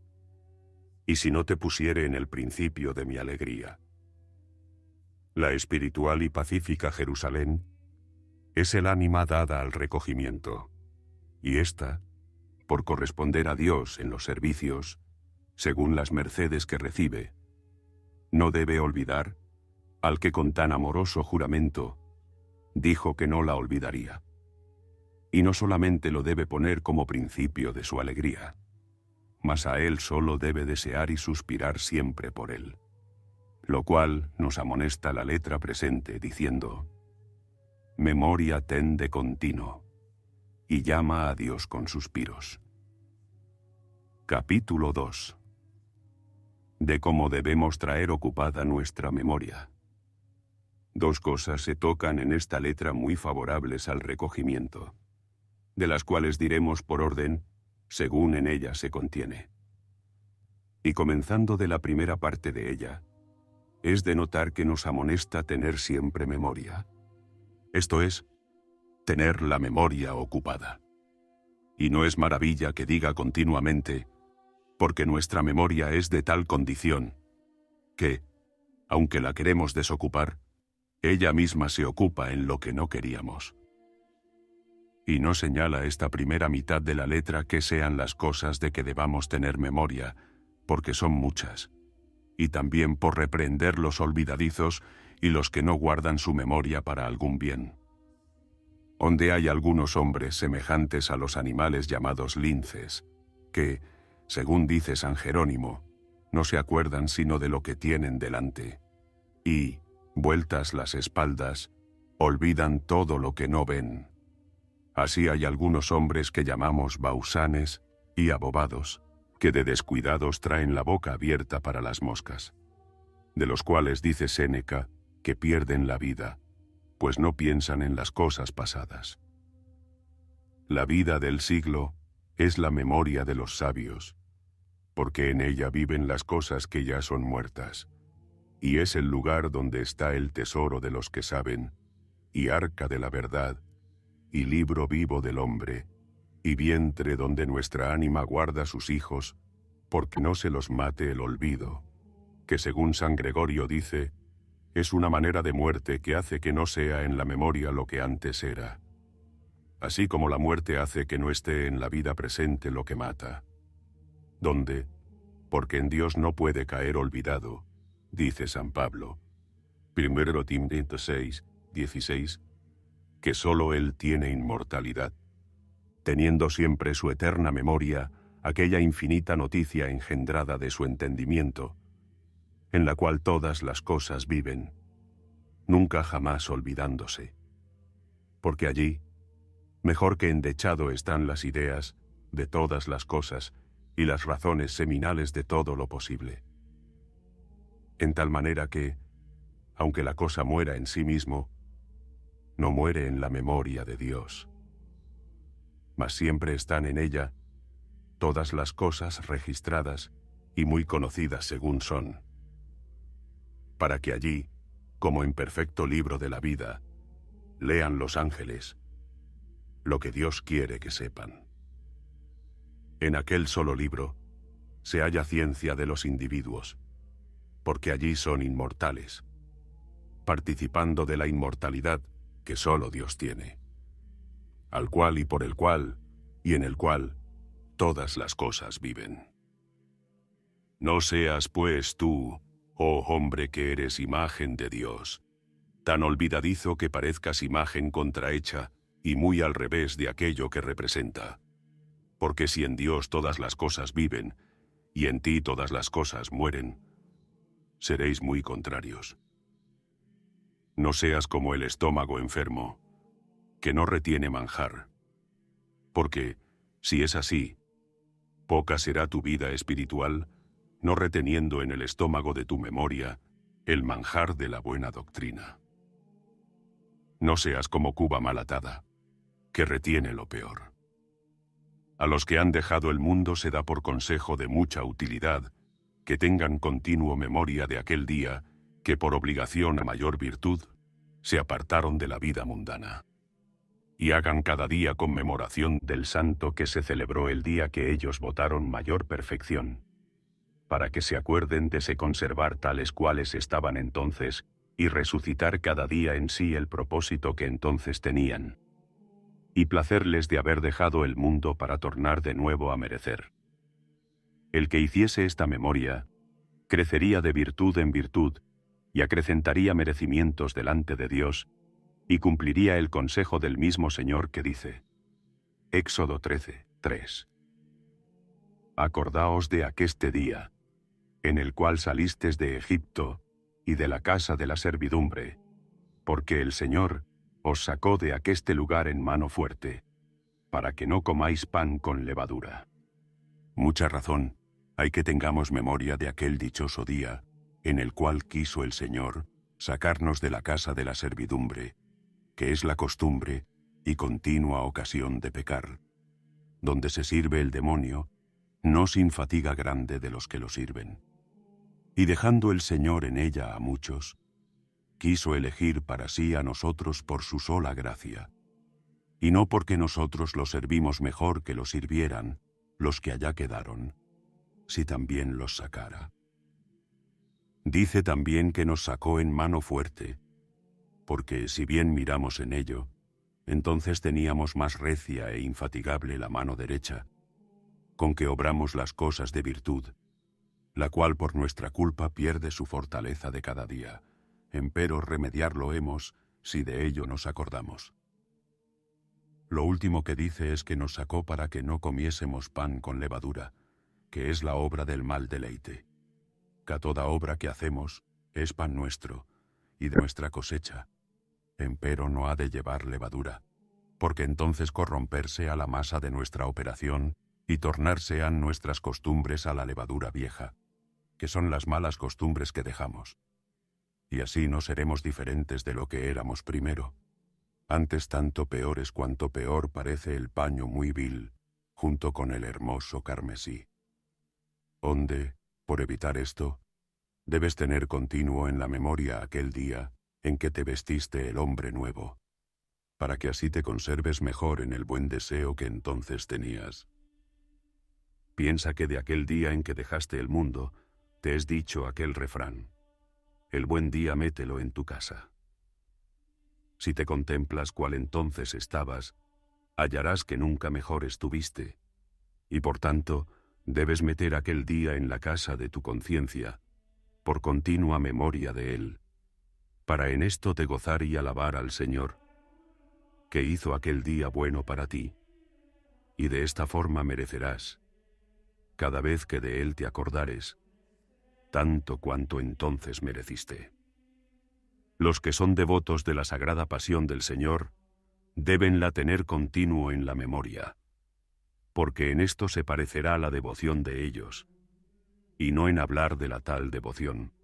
y si no te pusiere en el principio de mi alegría. La espiritual y pacífica Jerusalén es el ánima dada al recogimiento, y ésta, por corresponder a Dios en los servicios, según las mercedes que recibe, no debe olvidar al que con tan amoroso juramento dijo que no la olvidaría. Y no solamente lo debe poner como principio de su alegría, mas a él solo debe desear y suspirar siempre por él, lo cual nos amonesta la letra presente diciendo, memoria ten de continuo, y llama a Dios con suspiros. Capítulo 2. De cómo debemos traer ocupada nuestra memoria. Dos cosas se tocan en esta letra muy favorables al recogimiento, de las cuales diremos por orden, según en ella se contiene. Y comenzando de la primera parte de ella, es de notar que nos amonesta tener siempre memoria. Esto es, tener la memoria ocupada. Y no es maravilla que diga continuamente, porque nuestra memoria es de tal condición, que, aunque la queremos desocupar, ella misma se ocupa en lo que no queríamos. Y no señala esta primera mitad de la letra que sean las cosas de que debamos tener memoria, porque son muchas, y también por reprender los olvidadizos y los que no guardan su memoria para algún bien. Donde hay algunos hombres semejantes a los animales llamados linces, que, según dice San Jerónimo, no se acuerdan sino de lo que tienen delante, y, vueltas las espaldas, olvidan todo lo que no ven. Así hay algunos hombres que llamamos bausanes y abobados, que de descuidados traen la boca abierta para las moscas, de los cuales dice Séneca que pierden la vida, pues no piensan en las cosas pasadas. La vida del siglo es la memoria de los sabios, porque en ella viven las cosas que ya son muertas, y es el lugar donde está el tesoro de los que saben, y arca de la verdad, y libro vivo del hombre, y vientre donde nuestra ánima guarda sus hijos, porque no se los mate el olvido, que según San Gregorio dice, es una manera de muerte que hace que no sea en la memoria lo que antes era, así como la muerte hace que no esté en la vida presente lo que mata. Donde, porque en Dios no puede caer olvidado, dice San Pablo, 1 Timoteo 6, 16, que sólo Él tiene inmortalidad, teniendo siempre su eterna memoria aquella infinita noticia engendrada de su entendimiento, en la cual todas las cosas viven, nunca jamás olvidándose. Porque allí, mejor que endechado están las ideas de todas las cosas y las razones seminales de todo lo posible. En tal manera que, aunque la cosa muera en sí mismo, no muere en la memoria de Dios, mas siempre están en ella todas las cosas registradas y muy conocidas según son, para que allí, como en perfecto libro de la vida, lean los ángeles lo que Dios quiere que sepan. En aquel solo libro se halla ciencia de los individuos, porque allí son inmortales, participando de la inmortalidad que solo Dios tiene, al cual y por el cual y en el cual todas las cosas viven. No seas pues tú, oh hombre que eres imagen de Dios, tan olvidadizo que parezcas imagen contrahecha y muy al revés de aquello que representa. Porque si en Dios todas las cosas viven, y en ti todas las cosas mueren, seréis muy contrarios. No seas como el estómago enfermo, que no retiene manjar. Porque, si es así, poca será tu vida espiritual, no reteniendo en el estómago de tu memoria el manjar de la buena doctrina. No seas como cuba mal atada, que retiene lo peor. A los que han dejado el mundo se da por consejo de mucha utilidad, que tengan continuo memoria de aquel día, que por obligación a mayor virtud, se apartaron de la vida mundana. Y hagan cada día conmemoración del santo que se celebró el día que ellos votaron mayor perfección, para que se acuerden de se conservar tales cuales estaban entonces, y resucitar cada día en sí el propósito que entonces tenían, y placerles de haber dejado el mundo para tornar de nuevo a merecer. El que hiciese esta memoria, crecería de virtud en virtud, y acrecentaría merecimientos delante de Dios, y cumpliría el consejo del mismo Señor que dice, Éxodo 13, 3. Acordaos de aqueste día, en el cual salistes de Egipto y de la casa de la servidumbre, porque el Señor os sacó de aqueste lugar en mano fuerte, para que no comáis pan con levadura. Mucha razón hay que tengamos memoria de aquel dichoso día, en el cual quiso el Señor sacarnos de la casa de la servidumbre, que es la costumbre y continua ocasión de pecar, donde se sirve el demonio, no sin fatiga grande de los que lo sirven. Y dejando el Señor en ella a muchos, quiso elegir para sí a nosotros por su sola gracia, y no porque nosotros lo servimos mejor que lo sirvieran los que allá quedaron, si también los sacara. Dice también que nos sacó en mano fuerte, porque si bien miramos en ello, entonces teníamos más recia e infatigable la mano derecha, con que obramos las cosas de virtud, la cual por nuestra culpa pierde su fortaleza de cada día, empero remediarlo hemos si de ello nos acordamos. Lo último que dice es que nos sacó para que no comiésemos pan con levadura, que es la obra del mal deleite. Que a toda obra que hacemos es pan nuestro y de nuestra cosecha, empero no ha de llevar levadura, porque entonces corromperse a la masa de nuestra operación y tornarse a nuestras costumbres a la levadura vieja, que son las malas costumbres que dejamos. Y así no seremos diferentes de lo que éramos primero. Antes tanto peor es cuanto peor parece el paño muy vil, junto con el hermoso carmesí. Onde, por evitar esto, debes tener continuo en la memoria aquel día en que te vestiste el hombre nuevo, para que así te conserves mejor en el buen deseo que entonces tenías. Piensa que de aquel día en que dejaste el mundo, te es dicho aquel refrán: el buen día mételo en tu casa. Si te contemplas cual entonces estabas, hallarás que nunca mejor estuviste, y por tanto debes meter aquel día en la casa de tu conciencia, por continua memoria de él, para en esto te gozar y alabar al Señor, que hizo aquel día bueno para ti, y de esta forma merecerás, cada vez que de él te acordares, tanto cuanto entonces mereciste. Los que son devotos de la sagrada pasión del Señor débenla tener continuo en la memoria, porque en esto se parecerá la devoción de ellos, y no en hablar de la tal devoción,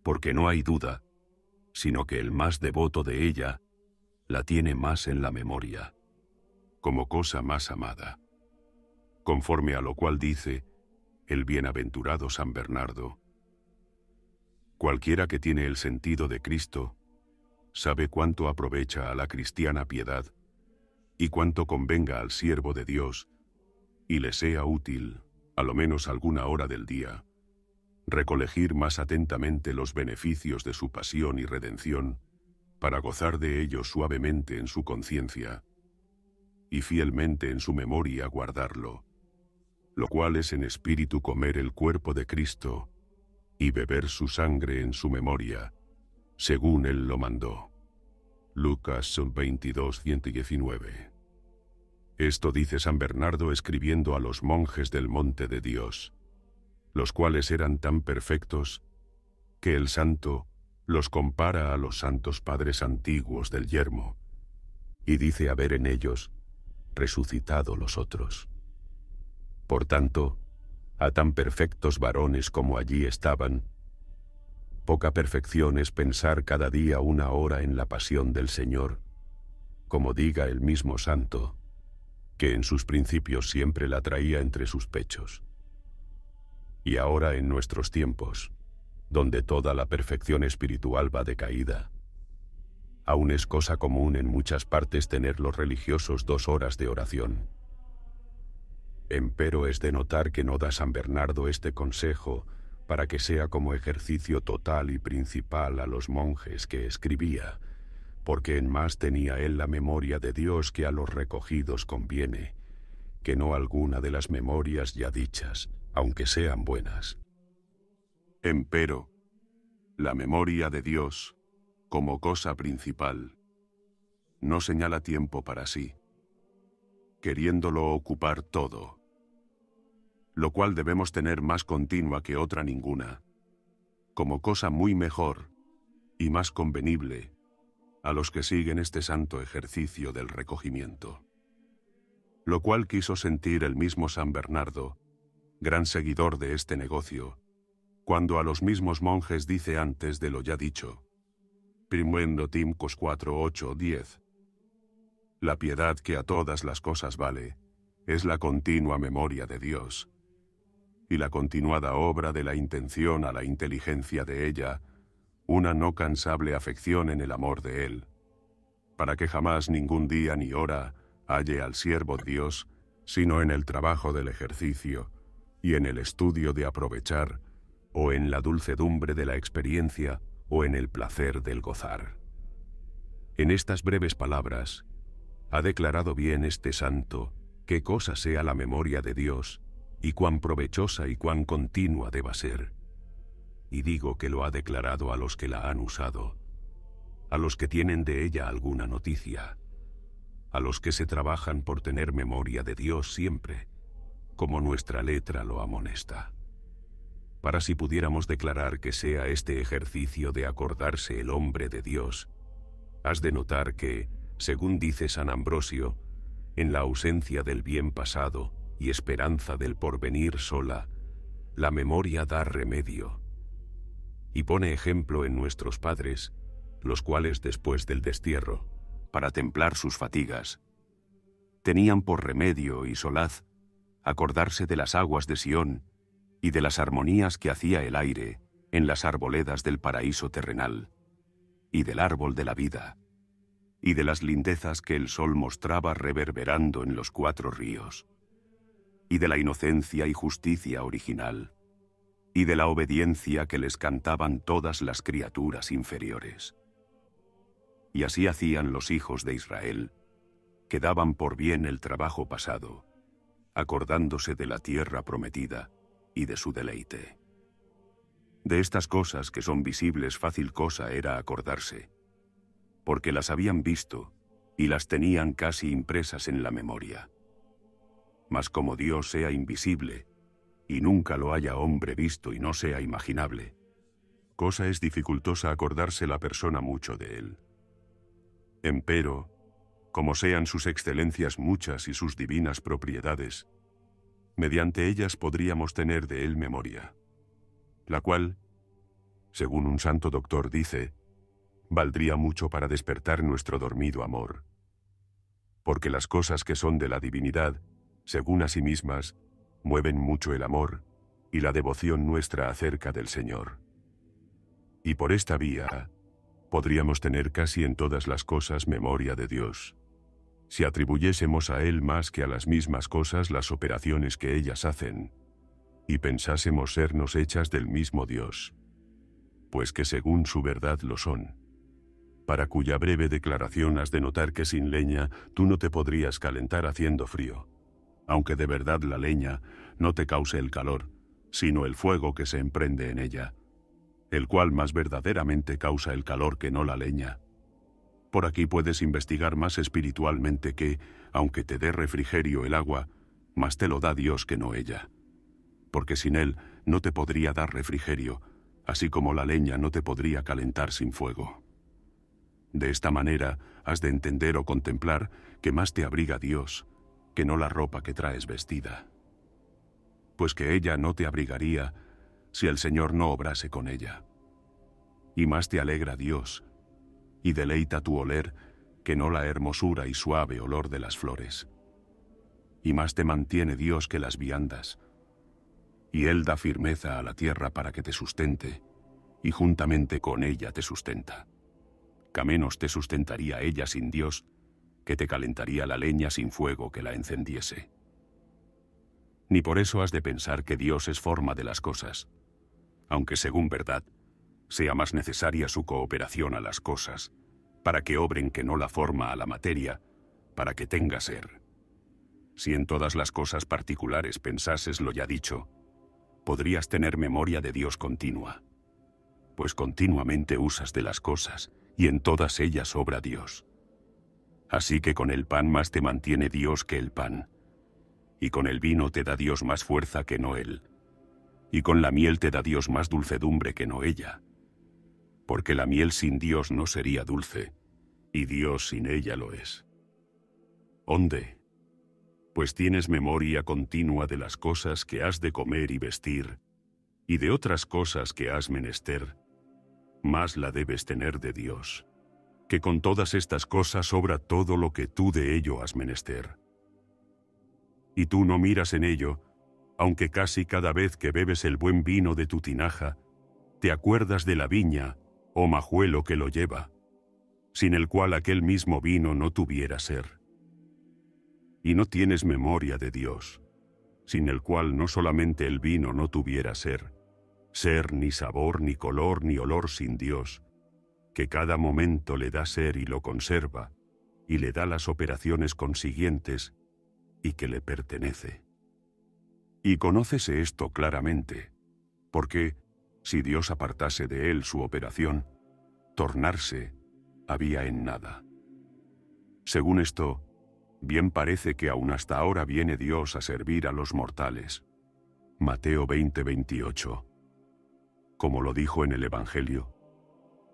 porque no hay duda, sino que el más devoto de ella la tiene más en la memoria, como cosa más amada, conforme a lo cual dice el bienaventurado San Bernardo: cualquiera que tiene el sentido de Cristo sabe cuánto aprovecha a la cristiana piedad y cuánto convenga al siervo de Dios y le sea útil, a lo menos alguna hora del día, recolegir más atentamente los beneficios de su pasión y redención para gozar de ellos suavemente en su conciencia y fielmente en su memoria guardarlo, lo cual es en espíritu comer el cuerpo de Cristo y beber su sangre en su memoria, según él lo mandó. Lucas 22:119. Esto dice San Bernardo escribiendo a los monjes del monte de Dios, los cuales eran tan perfectos que el santo los compara a los santos padres antiguos del yermo, y dice haber en ellos resucitado los otros. Por tanto, a tan perfectos varones como allí estaban, poca perfección es pensar cada día una hora en la pasión del Señor, como diga el mismo santo, que en sus principios siempre la traía entre sus pechos. Y ahora en nuestros tiempos, donde toda la perfección espiritual va decaída, aún es cosa común en muchas partes tener los religiosos 2 horas de oración. Empero es de notar que no da San Bernardo este consejo para que sea como ejercicio total y principal a los monjes que escribía, porque en más tenía él la memoria de Dios que a los recogidos conviene, que no alguna de las memorias ya dichas, aunque sean buenas. Empero, la memoria de Dios, como cosa principal, no señala tiempo para sí, queriéndolo ocupar todo, lo cual debemos tener más continua que otra ninguna, como cosa muy mejor y más convenible a los que siguen este santo ejercicio del recogimiento. Lo cual quiso sentir el mismo San Bernardo, gran seguidor de este negocio, cuando a los mismos monjes dice antes de lo ya dicho. Primuendo Timcos 4:8-10. La piedad que a todas las cosas vale, es la continua memoria de Dios, y la continuada obra de la intención a la inteligencia de ella, una no cansable afección en el amor de Él, para que jamás ningún día ni hora halle al siervo Dios, sino en el trabajo del ejercicio, y en el estudio de aprovechar, o en la dulcedumbre de la experiencia, o en el placer del gozar. En estas breves palabras, ha declarado bien este santo qué cosa sea la memoria de Dios, y cuán provechosa y cuán continua deba ser. Y digo que lo ha declarado a los que la han usado, a los que tienen de ella alguna noticia, a los que se trabajan por tener memoria de Dios siempre, como nuestra letra lo amonesta. Para si pudiéramos declarar que sea este ejercicio de acordarse el hombre de Dios, has de notar que, según dice San Ambrosio, en la ausencia del bien pasado y esperanza del porvenir sola, la memoria da remedio. Y pone ejemplo en nuestros padres, los cuales después del destierro, para templar sus fatigas, tenían por remedio y solaz acordarse de las aguas de Sión y de las armonías que hacía el aire en las arboledas del paraíso terrenal, y del árbol de la vida, y de las lindezas que el sol mostraba reverberando en los 4 ríos, y de la inocencia y justicia original, y de la obediencia que les cantaban todas las criaturas inferiores. Y así hacían los hijos de Israel, que daban por bien el trabajo pasado, acordándose de la tierra prometida y de su deleite. De estas cosas que son visibles fácil cosa era acordarse, porque las habían visto y las tenían casi impresas en la memoria. Mas como Dios sea invisible, y nunca lo haya hombre visto y no sea imaginable, cosa es dificultosa acordarse la persona mucho de él. Empero, como sean sus excelencias muchas y sus divinas propiedades, mediante ellas podríamos tener de él memoria, la cual, según un santo doctor dice, valdría mucho para despertar nuestro dormido amor, porque las cosas que son de la divinidad, según a sí mismas, mueven mucho el amor y la devoción nuestra acerca del Señor. Y por esta vía, podríamos tener casi en todas las cosas memoria de Dios, si atribuyésemos a Él más que a las mismas cosas las operaciones que ellas hacen, y pensásemos sernos hechas del mismo Dios, pues que según su verdad lo son, para cuya breve declaración has de notar que sin leña tú no te podrías calentar haciendo frío, aunque de verdad la leña no te cause el calor, sino el fuego que se emprende en ella, el cual más verdaderamente causa el calor que no la leña. Por aquí puedes investigar más espiritualmente que, aunque te dé refrigerio el agua, más te lo da Dios que no ella. Porque sin Él no te podría dar refrigerio, así como la leña no te podría calentar sin fuego. De esta manera has de entender o contemplar que más te abriga Dios, que no la ropa que traes vestida. Pues que ella no te abrigaría si el Señor no obrase con ella. Y más te alegra Dios, y deleita tu oler que no la hermosura y suave olor de las flores. Y más te mantiene Dios que las viandas, y Él da firmeza a la tierra para que te sustente, y juntamente con ella te sustenta. Que menos te sustentaría ella sin Dios, que te calentaría la leña sin fuego que la encendiese. Ni por eso has de pensar que Dios es forma de las cosas, aunque según verdad, sea más necesaria su cooperación a las cosas, para que obren que no la forma a la materia, para que tenga ser. Si en todas las cosas particulares pensases lo ya dicho, podrías tener memoria de Dios continua, pues continuamente usas de las cosas, y en todas ellas obra Dios. Así que con el pan más te mantiene Dios que el pan, y con el vino te da Dios más fuerza que no él, y con la miel te da Dios más dulcedumbre que no ella, porque la miel sin Dios no sería dulce, y Dios sin ella lo es. Onde, pues tienes memoria continua de las cosas que has de comer y vestir, y de otras cosas que has menester, más la debes tener de Dios, que con todas estas cosas obra todo lo que tú de ello has menester. Y tú no miras en ello, aunque casi cada vez que bebes el buen vino de tu tinaja, te acuerdas de la viña o majuelo que lo lleva, sin el cual aquel mismo vino no tuviera ser. Y no tienes memoria de Dios, sin el cual no solamente el vino no tuviera ser ni sabor, ni color, ni olor sin Dios, que cada momento le da ser y lo conserva, y le da las operaciones consiguientes, y que le pertenece. Y conócese esto claramente, porque, si Dios apartase de él su operación, tornarse había en nada. Según esto, bien parece que aún hasta ahora viene Dios a servir a los mortales. Mateo 20:28. Como lo dijo en el Evangelio,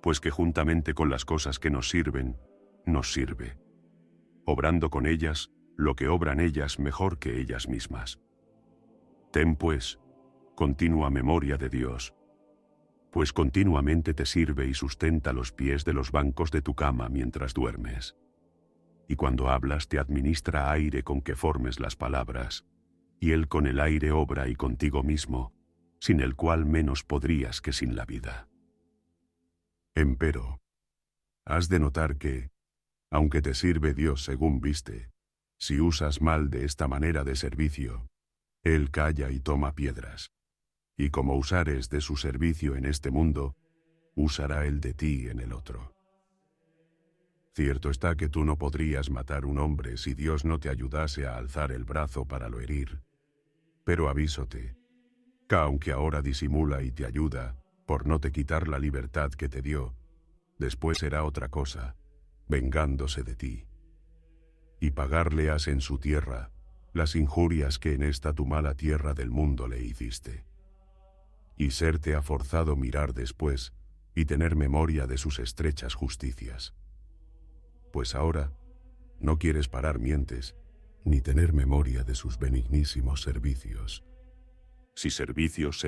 pues que juntamente con las cosas que nos sirven, nos sirve, obrando con ellas lo que obran ellas mejor que ellas mismas. Ten, pues, continua memoria de Dios, pues continuamente te sirve y sustenta los pies de los bancos de tu cama mientras duermes. Y cuando hablas te administra aire con que formes las palabras, y Él con el aire obra y contigo mismo, sin el cual menos podrías que sin la vida. Empero, has de notar que, aunque te sirve Dios según viste, si usas mal de esta manera de servicio, Él calla y toma piedras, y como usares de su servicio en este mundo, usará Él de ti en el otro. Cierto está que tú no podrías matar un hombre si Dios no te ayudase a alzar el brazo para lo herir, pero avísote, que aunque ahora disimula y te ayuda, por no te quitar la libertad que te dio, después será otra cosa, vengándose de ti. Y pagarle has en su tierra las injurias que en esta tu mala tierra del mundo le hiciste. Y serte ha forzado mirar después y tener memoria de sus estrechas justicias. Pues ahora no quieres parar mientes, ni tener memoria de sus benignísimos servicios. Si servicios se